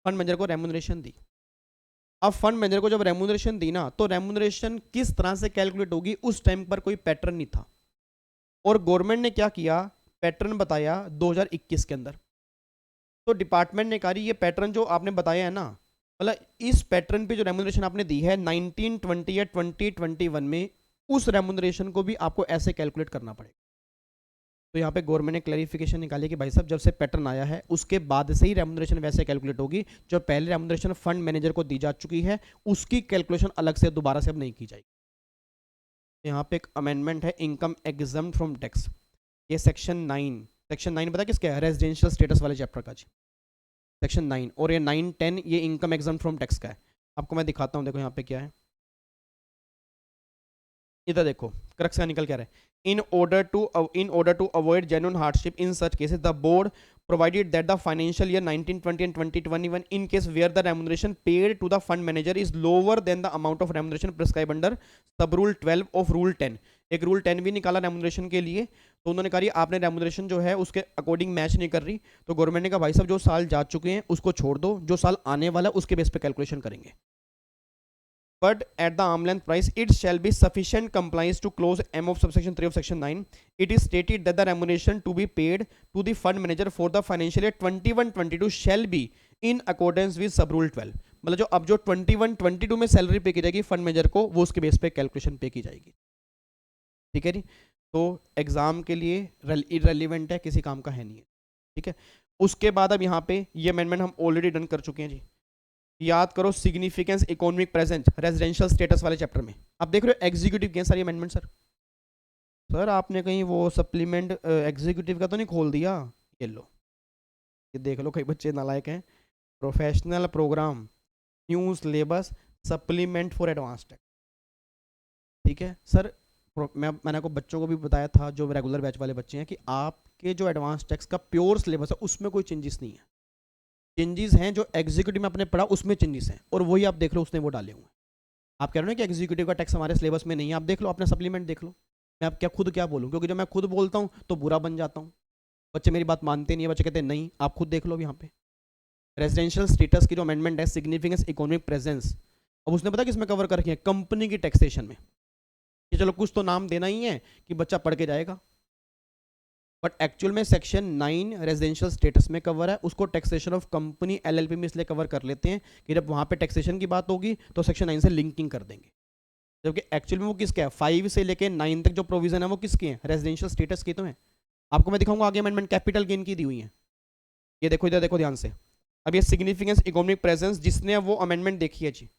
फंड मैनेजर को रेम्यूनरेशन दी। अब फंड मैनेजर को जब रेम्यूनरेशन दी ना, तो रेम्यूनरेशन किस तरह से कैलकुलेट होगी, उस टाइम पर कोई पैटर्न नहीं था, और गवर्नमेंट ने क्या किया, पैटर्न बताया 2021 के अंदर। तो डिपार्टमेंट ने कहा ये पैटर्न जो आपने बताया है ना, मतलब इस पैटर्न पे जो रेम्यूनरेशन आपने दी है 1920 या 2021 में, उस रेम्यूनरेशन को भी आपको ऐसे कैलकुलेट करना पड़ेगा। तो यहाँ पे गवर्नमेंट ने क्लैरिफिकेशन निकाली कि भाई साहब जब से पैटर्न आया है उसके बाद से ही रेम्यूनरेशन वैसे कैलकुलेट होगी, जो पहले रेम्यूनरेशन फंड मैनेजर को दी जा चुकी है उसकी कैलकुलेशन अलग से दोबारा से अब नहीं की जाएगी। यहाँ पे एक अमेंडमेंट है इनकम एग्जम्प्ट फ्रॉम टैक्स, ये सेक्शन 9 पता किसका है? रेजिडेंशियल स्टेटस वाले चैप्टर का जी, सेक्शन 9। और ये 9-10 ये इनकम एग्जम्प्ट फ्रॉम टैक्स का है। आपको मैं दिखाता हूँ, देखो यहाँ पे क्या है, इधर देखो क्रक्स का निकल क्या रहा है, in order to avoid genuine hardship in such cases the board provided that the financial year 1920 and 2021 in case where the remuneration paid to the fund manager is lower than the amount of remuneration prescribed under sub rule 12 of rule 10। एक rule 10 भी निकाला remuneration के लिए, तो उन्होंने कहा आपने remuneration जो है उसके अकॉर्डिंग मैच नहीं कर रही, तो गवर्नमेंट ने कहा भाई साहब जो साल जा चुके हैं उसको छोड़ दो, जो साल आने वाला उसके बेस पे कैलकुलेशन करेंगे। But at the arm length price it shall be sufficient compliance to clause M of subsection 3 of section 9. It is stated that the remuneration to be paid to the fund manager for the financial year 21-22 shall be in accordance with sub rule 12। मतलब जो अब जो 21-22 में salary पे की जाएगी fund manager को, वो उसके बेस पे कैलकुलेशन पे की जाएगी। ठीक है जी, तो एग्जाम के लिए इररिलेवेंट है, किसी काम का है नहीं है। ठीक है, उसके बाद अब यहाँ पे ये अमेंडमेंट हम ऑलरेडी डन कर चुके हैं जी। याद करो significance economic presence residential status वाले चैप्टर में आप देख रहे हो एग्जीक्यूटिव के सारी अमेंडमेंट। सर आपने कहीं वो सप्लीमेंट एग्जीक्यूटिव का तो नहीं खोल दिया? ये लो, ये देख लो, कई बच्चे नालायक हैं। Professional program new syllabus supplement for advance tax. ठीक है सर, मैंने आपको बच्चों को भी बताया था जो रेगुलर बैच वाले बच्चे हैं कि आपके जो एडवांस टैक्स का प्योर सिलेबस है उसमें कोई चेंजेस नहीं है, चेंजेस हैं जो एग्जीक्यूटिव में आपने पढ़ा उसमें चेंजेस हैं, और वही आप देख लो उसने वो डाले हुए हैं। आप कह रहे हो ना कि एग्जीक्यूटिव का टैक्स हमारे सिलेबस में नहीं है, आप देख लो अपना सप्लीमेंट देख लो। मैं आप खुद क्या बोलूँ, क्योंकि जब मैं खुद बोलता हूँ तो बुरा बन जाता हूँ, बच्चे मेरी बात मानते नहीं है, बच्चे कहते हैं नहीं, आप खुद देख लो अब यहाँ पे रेजिडेंशियल स्टेटस की जो अमेंडमेंट है सिग्निफिकेंस इकोनॉमिक प्रेजेंस, अब उसने पता किसमें कवर कर रखी है? कंपनी की टैक्सेशन में, कि चलो कुछ तो नाम देना ही है कि बच्चा पढ़ के जाएगा, बट एक्चुअल में सेक्शन 9 रेजिडेंशियल स्टेटस में कवर है, उसको टैक्सेशन ऑफ कंपनी एलएलपी में इसलिए कवर कर लेते हैं कि जब वहाँ पे टैक्सेशन की बात होगी तो सेक्शन 9 से लिंकिंग कर देंगे, जबकि एक्चुअल में वो किसका है? 5 से लेके 9 तक जो प्रोविजन है वो किसकी है? रेजिडेंशियल स्टेटस की तो है। आपको मैं दिखाऊंगा आगे अमेंडमेंट कैपिटल गेन की दी हुई है, ये देखो इधर देखो ध्यान से। अब ये सिग्निफिकेंस इकोनॉमिक प्रेजेंस, जिसने वो अमेंडमेंट देखी है जी,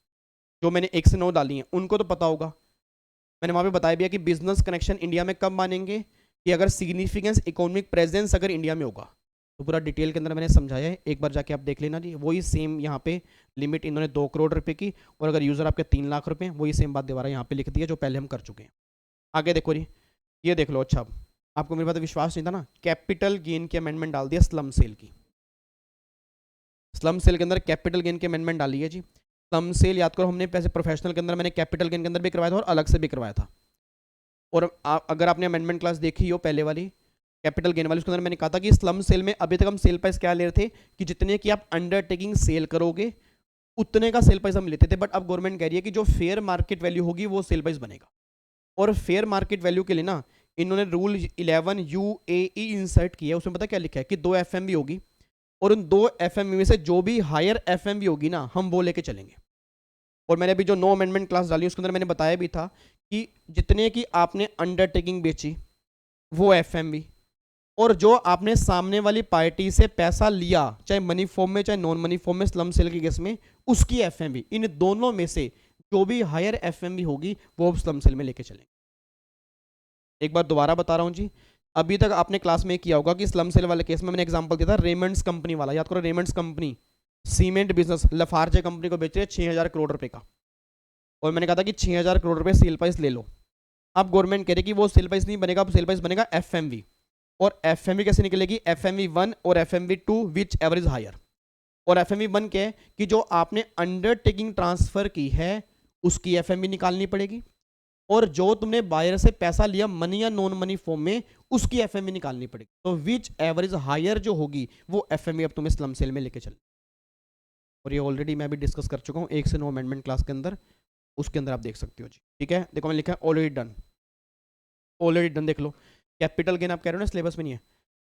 जो मैंने 1 से 9 डाली है उनको तो पता होगा, मैंने वहाँ पे बताया भी है कि बिजनेस कनेक्शन इंडिया में कब मानेंगे, कि अगर सिग्निफिकेंस इकोनॉमिक प्रेजेंस अगर इंडिया में होगा, तो पूरा डिटेल के अंदर मैंने समझाया है, एक बार जाके आप देख लेना जी। वही सेम यहाँ पे लिमिट इन्होंने 2 करोड़ रुपए की, और अगर यूज़र आपके 3 लाख रुपए, वही सेम बात दोबारा यहाँ पे लिख दी है जो पहले हम कर चुके हैं। आगे देखो जी, ये देख लो। अच्छा, आपको मेरे बात विश्वास नहीं था ना, कैपिटल गेन की अमेंडमेंट डाल दिया स्लम सेल की। स्लम सेल के अंदर कैपिटल गेन की अमेंडमेंट डाली है जी। स्लम सेल याद करो, हमने पैसे प्रोफेशनल के अंदर मैंने कैपिटल गेन के अंदर भी करवाया था और अलग से भी करवाया था। और अगर आपने अमेंडमेंट क्लास देखी हो पहले वाली कैपिटल गेन वाली, उसके अंदर मैंने कहा था कि स्लम सेल में अभी तक हम सेल प्राइस क्या ले रहे थे कि जितने की आप अंडरटेकिंग सेल करोगे उतने का सेल प्राइस हम लेते थे। बट अब गवर्नमेंट कह रही है कि जो फेयर मार्केट वैल्यू होगी वो सेल प्राइस बनेगा। और फेयर मार्केट वैल्यू के लिए ना इन्होंने रूल 11 UAE इंसर्ट किया है। उसमें पता क्या लिखा है कि 2 FMV होगी, और उन 2 FMV में से जो भी हायर FMV होगी ना, हम वो लेके चलेंगे। और मैंने अभी जो नो अमेंडमेंट क्लास डाली उसके अंदर मैंने बताया भी था कि जितने की आपने अंडरटेकिंग बेची वो FMV, और जो आपने सामने वाली पार्टी से पैसा लिया चाहे मनी फॉर्म में चाहे नॉन मनी फॉर्म में स्लम सेल के केस में, उसकी FMV, इन दोनों में से जो भी हायर FMV होगी वो स्लम सेल में लेके चलेंगे। एक बार दोबारा बता रहा हूं जी, अभी तक आपने क्लास में किया होगा कि स्लम सेल वाले केस में मैंने एग्जांपल दिया था रेमंड्स कंपनी वाला। याद करो, Raymond's company cement business लफार्जे company को बेच रही है 6000 करोड़ रुपए का, और मैंने कहा था कि 6000 करोड़ रुपए सेल प्राइस ले लो। अब गवर्नमेंट कह रही कि वो सेल प्राइस नहीं बनेगा, अब सेल प्राइस बनेगा FMV। और FMV कैसे निकलेगी? FMV1 और FMV2 विच एवरेज हायर। और FMV1 क्या है कि जो आपने अंडरटेकिंग ट्रांसफर की है उसकी FMV निकालनी पड़ेगी, और जो तुमने बायर से पैसा लिया मनी या नॉन मनी फॉर्म में उसकी FMV निकालनी पड़ेगी। तो विच एवरेज हायर जो होगी वो FMV अब तुम्हें स्लम सेल में लेके चल। और ये ऑलरेडी मैं भी डिस्कस कर चुका हूँ 1 से 9 अमेंडमेंट क्लास के अंदर, उसके अंदर आप देख सकते हो जी। ठीक है, देखो मैंने लिखा है ऑलरेडी डन। ऑलरेडी डन देख लो। कैपिटल गेन आप कह रहे हो ना सिलेबस में नहीं है,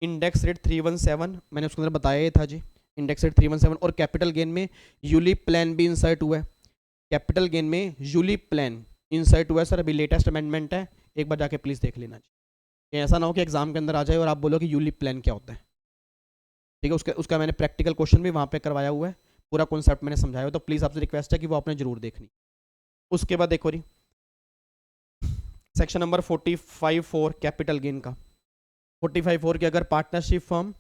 इंडेक्स रेट 317 मैंने उसके अंदर बताया ही था जी, इंडेक्स रेट 317। और कैपिटल गेन में यूलिप प्लान भी इंसर्ट हुआ है। कैपिटल गेन में यूलिप प्लान इंसर्ट हुआ है सर, अभी लेटेस्ट अमेंडमेंट है, एक बार जाके प्लीज़ देख लेना जी। ऐसा ना हो कि एग्जाम के अंदर आ जाए और आप बोलो कि यूलिप प्लान क्या होता है। ठीक है, उसका मैंने प्रैक्टिकल क्वेश्चन भी वहाँ पे करवाया हुआ है, पूरा कॉन्सेप्ट मैंने समझाया हुआ, तो प्लीज़ आपसे रिक्वेस्ट है कि वो आपने जरूर देखनी। उसके बाद देखो जी, सेक्शन नंबर 45(4) कैपिटल गेन का 45(4) की अगर पार्टनरशिप फर्म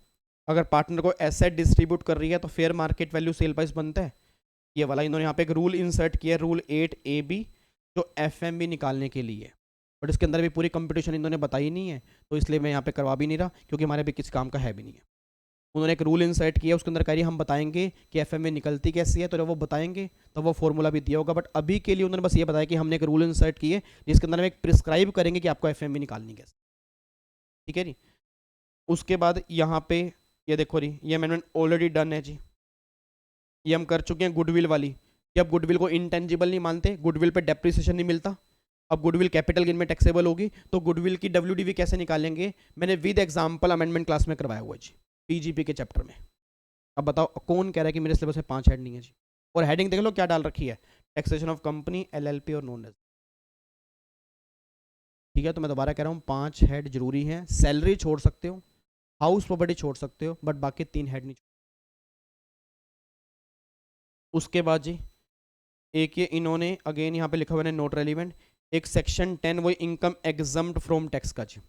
अगर पार्टनर को एसेट डिस्ट्रीब्यूट कर रही है तो fair market value sale price बनता है। ये वाला इन्होंने यहाँ पे एक रूल इंसर्ट किया, रूल 8AB, जो FMV निकालने के लिए। बट इसके अंदर भी पूरी कंपटीशन इन्होंने बताई नहीं है, तो इसलिए मैं यहाँ पे करवा भी नहीं रहा, क्योंकि हमारे भी किस काम का है भी नहीं है। उन्होंने एक रूल इंसर्ट किया, उसके अंदर कह रही हम बताएंगे कि FMV निकलती कैसी है, तो जब वो बताएंगे तो वो फॉर्मूला भी दिया होगा। बट अभी के लिए उन्होंने बस ये बताया कि हमने एक रूल इंसर्ट किए जिसके अंदर हम एक प्रिस्क्राइब करेंगे कि आपको FMV निकालनी कैसे। ठीक है जी। उसके बाद यहाँ पे ये देखो जी, ये अमेंडमेंट ऑलरेडी डन है जी, ये हम कर चुके हैं गुडविल वाली, कि अब गुडविल को इंटेंजिबल नहीं मानते, गुडविल पे डेप्रिसिएशन नहीं मिलता। अब गुडविल कैपिटल गेन में टैक्सेबल होगी, तो गुडविल की WDV कैसे निकालेंगे, मैंने विद एग्जांपल अमेंडमेंट क्लास में करवाया हुआ है जी, PGP के चैप्टर में। अब बताओ कौन कह रहा है कि मेरे सिलेबस में 5 हेड नहीं है जी। और हेडिंग देख लो क्या डाल रखी है, टैक्सेशन ऑफ कंपनी, LLP और नॉन रेजिडेंट। ठीक है, तो मैं दोबारा कह रहा हूँ 5 हेड जरूरी है। सैलरी छोड़ सकते हो, हाउस प्रॉपर्टी छोड़ सकते हो, बट बाकी 3 हेड नहीं। उसके बाद जी एक ये इन्होंने अगेन यहाँ पे लिखा हुआ है नोट रेलिवेंट, एक सेक्शन 10 वो इनकम एग्जम्प्ट फ्रॉम टैक्स का जी,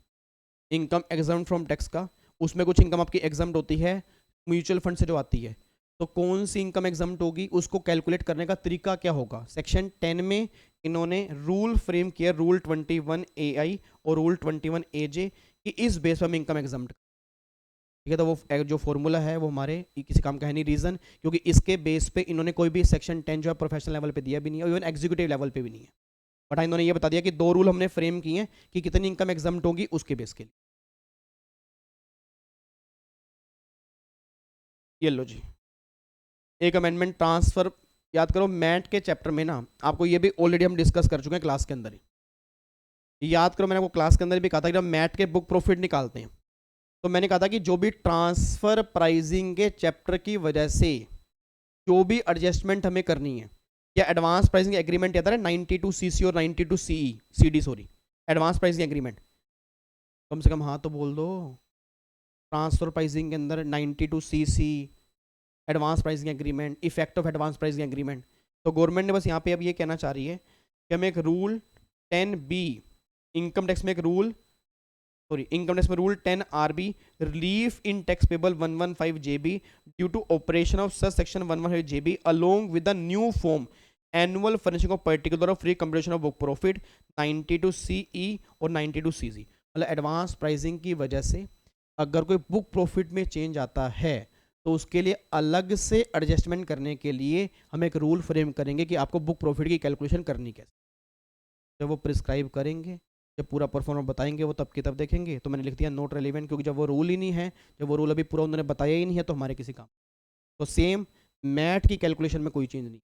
इनकम एग्जम्प्ट फ्रॉम टैक्स का। उसमें कुछ इनकम आपकी एग्जम्प्ट होती है म्यूचुअल फंड से जो आती है, तो कौन सी इनकम एग्जम्प्ट होगी, उसको कैलकुलेट करने का तरीका क्या होगा। सेक्शन 10 में इन्होंने रूल फ्रेम किया, रूल 21AI और रूल 21AJ, कि इस बेस पर हम इनकम एग्जम्प्ट। ठीक है, तो वो जो फॉर्मूला है वो हमारे किसी काम का है नहीं। रीज़न क्योंकि इसके बेस पे इन्होंने कोई भी सेक्शन 10 जो है प्रोफेशनल लेवल पे दिया भी नहीं है, और इवन एग्जीक्यूटिव लेवल पे भी नहीं है। बट इन्होंने ये बता दिया कि 2 रूल हमने फ्रेम किए हैं कि कितनी इनकम एग्जम्प्ट होगी उसके बेस के लिए। ये लो जी, एक अमेंडमेंट ट्रांसफर। याद करो मैट के चैप्टर में ना आपको ये भी ऑलरेडी हम डिस्कस कर चुके हैं क्लास के अंदर ही। याद करो मैंने आपको क्लास के अंदर भी कहा था कि जब मैट के बुक प्रॉफिट निकालते हैं तो मैंने कहा था कि जो भी ट्रांसफर प्राइसिंग के चैप्टर की वजह से जो भी एडजस्टमेंट हमें करनी है, या एडवांस प्राइसिंग एग्रीमेंट याद है 92CC और 92CD sorry, advance pricing agreement कम से कम हाँ तो बोल दो। ट्रांसफर प्राइसिंग के अंदर 92CC advance pricing agreement, effect of advance pricing agreement. तो गवर्नमेंट ने बस यहाँ पे अब ये कहना चाह रही है कि हमें एक रूल 10B इनकम टैक्स में एक रूल सॉरी इनकम टैक्स में rule 10 RB relief in tax payable 115 JB due to operation of such section 115 JB along with the new form annual furnishing of particular free computation of book profit 92 CE और 92 CC। मतलब advance pricing की वजह से अगर कोई book profit में change आता है तो उसके लिए अलग से एडजस्टमेंट करने के लिए हम एक रूल फ्रेम करेंगे कि आपको बुक प्रॉफिट की कैलकुलेशन करनी कैसे। जब वो प्रिस्क्राइब करेंगे, जब पूरा परफॉर्मेंस बताएंगे, वो तब की तब देखेंगे। तो मैंने लिख दिया नोट रेलिवेंट, क्योंकि जब वो रूल ही नहीं है, जब वो रूल अभी पूरा उन्होंने बताया ही नहीं है तो हमारे किसी काम। तो सेम मैट की कैलकुलेशन में कोई चेंज नहीं।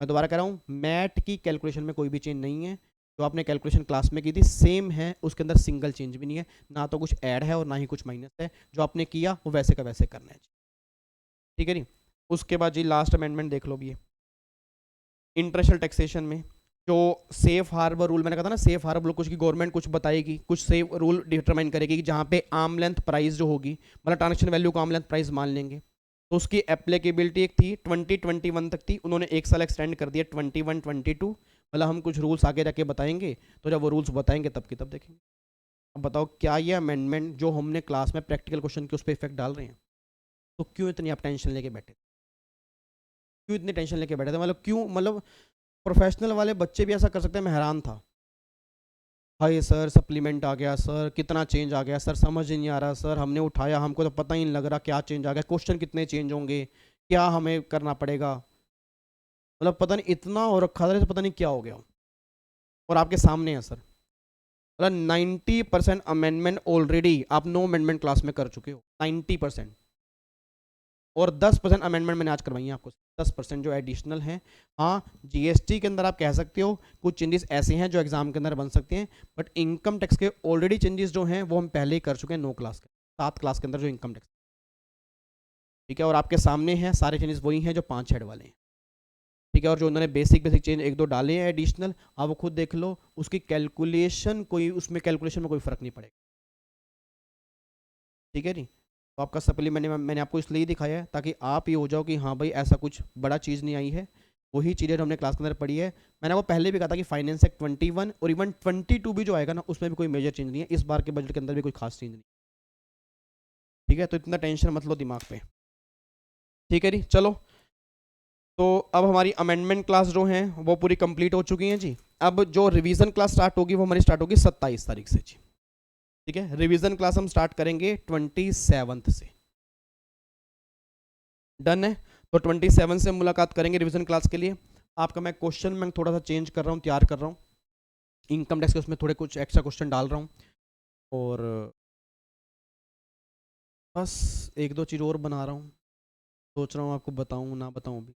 मैं दोबारा कह रहा हूँ, मैट की कैलकुलेशन में कोई भी चेंज नहीं है। जो आपने कैलकुलेशन क्लास में की थी सेम है, उसके अंदर सिंगल चेंज भी नहीं है, ना तो कुछ ऐड है और ना ही कुछ माइनस है। जो आपने किया वो वैसे का वैसे करना है। ठीक है जी। उसके बाद जी लास्ट अमेंडमेंट देख लो भी, इंटरनेशनल टैक्सेशन में जो सेफ हार्बर रूल मैंने कहा था ना, सेफ हार्बर रूल कुछ की गवर्नमेंट कुछ बताएगी, कुछ सेफ रूल डिटरमाइन करेगी कि जहाँ पे आर्म लेंथ प्राइस जो होगी, मतलब ट्रांजेक्शन वैल्यू को आर्म लेंथ प्राइस मान लेंगे, तो उसकी एप्लीकेबिलिटी एक थी 2021 तक थी, उन्होंने एक साल एक्सटेंड कर दिया 21-22। मतलब हम कुछ रूल्स आगे जाके बताएंगे, तो जब वो रूल्स बताएंगे तब की तब देखेंगे। अब बताओ क्या ये अमेंडमेंट जो हमने क्लास में प्रैक्टिकल क्वेश्चन के उस पर इफेक्ट डाल रहे हैं? तो क्यों इतनी आप टेंशन लेके बैठे, क्यों इतनी टेंशन लेके बैठे थे? मतलब क्यों, मतलब प्रोफेशनल वाले बच्चे भी ऐसा कर सकते हैं? मैं हैरान था। हाय सर सप्लीमेंट आ गया, सर कितना चेंज आ गया, सर समझ ही नहीं आ रहा, सर हमने उठाया हमको तो पता ही नहीं लग रहा क्या चेंज आ गया, क्वेश्चन कितने चेंज होंगे, क्या हमें करना पड़ेगा। मतलब पता नहीं इतना हो रखा था, पता नहीं क्या हो गया। और आपके सामने है सर, मतलब 90% अमेंडमेंट ऑलरेडी आप नो अमेंडमेंट क्लास में कर चुके हो, 90%। और 10% अमेंडमेंट मैंने आज करवाई है आपको, 10% जो एडिशनल हैं। हाँ जीएसटी के अंदर आप कह सकते हो कुछ चेंजेस ऐसे हैं जो एग्जाम के अंदर बन सकते हैं, बट इनकम टैक्स के ऑलरेडी चेंजेस जो हैं वो हम पहले ही कर चुके हैं 9 क्लास के, 7 क्लास के अंदर जो इनकम टैक्स। ठीक है, और आपके सामने हैं सारे चेंजेस वही हैं जो 5 हेड वाले हैं। ठीक है, और जो उन्होंने बेसिक चेंज 1-2 डाले हैं एडिशनल, आप वो खुद देख लो, उसकी कैलकुलेशन कोई, उसमें कैलकुलेशन में कोई फर्क नहीं पड़ेगा। ठीक है जी। तो आपका सप्लीमेंट मैंने आपको इसलिए दिखाया है ताकि आप ये हो जाओ कि हाँ भाई ऐसा कुछ बड़ा चीज़ नहीं आई है, वही चीज़ें जो हमने क्लास के अंदर पढ़ी है। मैंने आपको पहले भी कहा था कि फाइनेंस एक्ट 21 और इवन 22 भी जो आएगा ना, उसमें भी कोई मेजर चेंज नहीं है, इस बार के बजट के अंदर भी कोई खास चेंज नहीं। ठीक है, तो इतना टेंशन मत लो दिमाग पे। ठीक है जी, चलो तो अब हमारी अमेंडमेंट क्लास जो हैं वो पूरी कंप्लीट हो चुकी हैं जी। अब जो रिवीजन क्लास स्टार्ट होगी वो हमारी स्टार्ट होगी 27 तारीख से जी। ठीक है, रिवीजन क्लास हम स्टार्ट करेंगे 27 से। डन है, तो 27 से मुलाकात करेंगे रिवीजन क्लास के लिए। आपका मैं क्वेश्चन मैं थोड़ा सा चेंज कर रहा हूँ, तैयार कर रहा हूँ इनकम टैक्स के, उसमें थोड़े कुछ एक्स्ट्रा क्वेश्चन डाल रहा हूँ, और बस 1-2 चीज़ और बना रहा हूँ, सोच रहा हूँ आपको बताऊँ ना बताऊँ भी।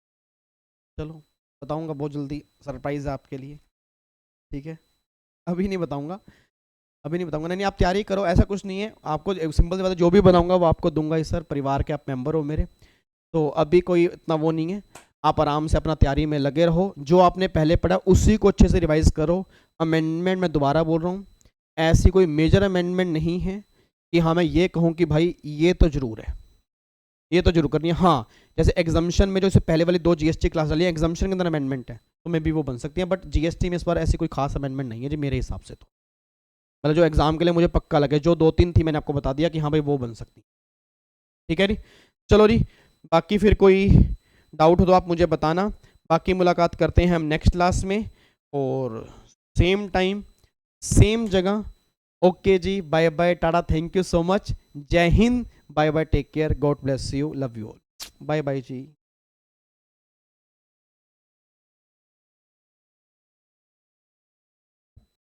चलो बताऊँगा बहुत जल्दी, सरप्राइज़ है आपके लिए। ठीक है, अभी नहीं बताऊँगा, अभी नहीं बताऊँगा। नहीं आप तैयारी करो, ऐसा कुछ नहीं है, आपको सिंपल सी बात है, जो भी बनाऊँगा वो आपको दूंगा ही सर, परिवार के आप मेंबर हो मेरे, तो अभी कोई इतना वो नहीं है। आप आराम से अपना तैयारी में लगे रहो, जो आपने पहले पढ़ा उसी को अच्छे से रिवाइज करो। अमेंडमेंट मैं दोबारा बोल रहा हूँ, ऐसी कोई मेजर अमेंडमेंट नहीं है कि हाँ मैं ये कहूँ कि भाई ये तो जरूर है, ये तो जरूर करनी है। हाँ जैसे एग्जाम्शन में जो इससे पहले वाली 2 जीएसटी क्लास डाली है, एग्जाम्शन के अंदर अमेंडमेंट है तो मे भी वो बन सकती है, बट जीएसटी में इस बार ऐसी कोई खास अमेंडमेंट नहीं है जी मेरे हिसाब से। तो मतलब जो एग्जाम के लिए मुझे पक्का लगे, जो 2-3 थी मैंने आपको बता दिया कि हाँ भाई वो बन सकती। ठीक है जी, चलो जी, बाकी फिर कोई डाउट हो तो आप मुझे बताना। बाकी मुलाकात करते हैं हम नेक्स्ट क्लास में, और सेम टाइम सेम जगह। ओके जी, bye bye, tata, thank you so much, जय हिंद, bye bye, take care, God bless you, love you all, bye bye ji.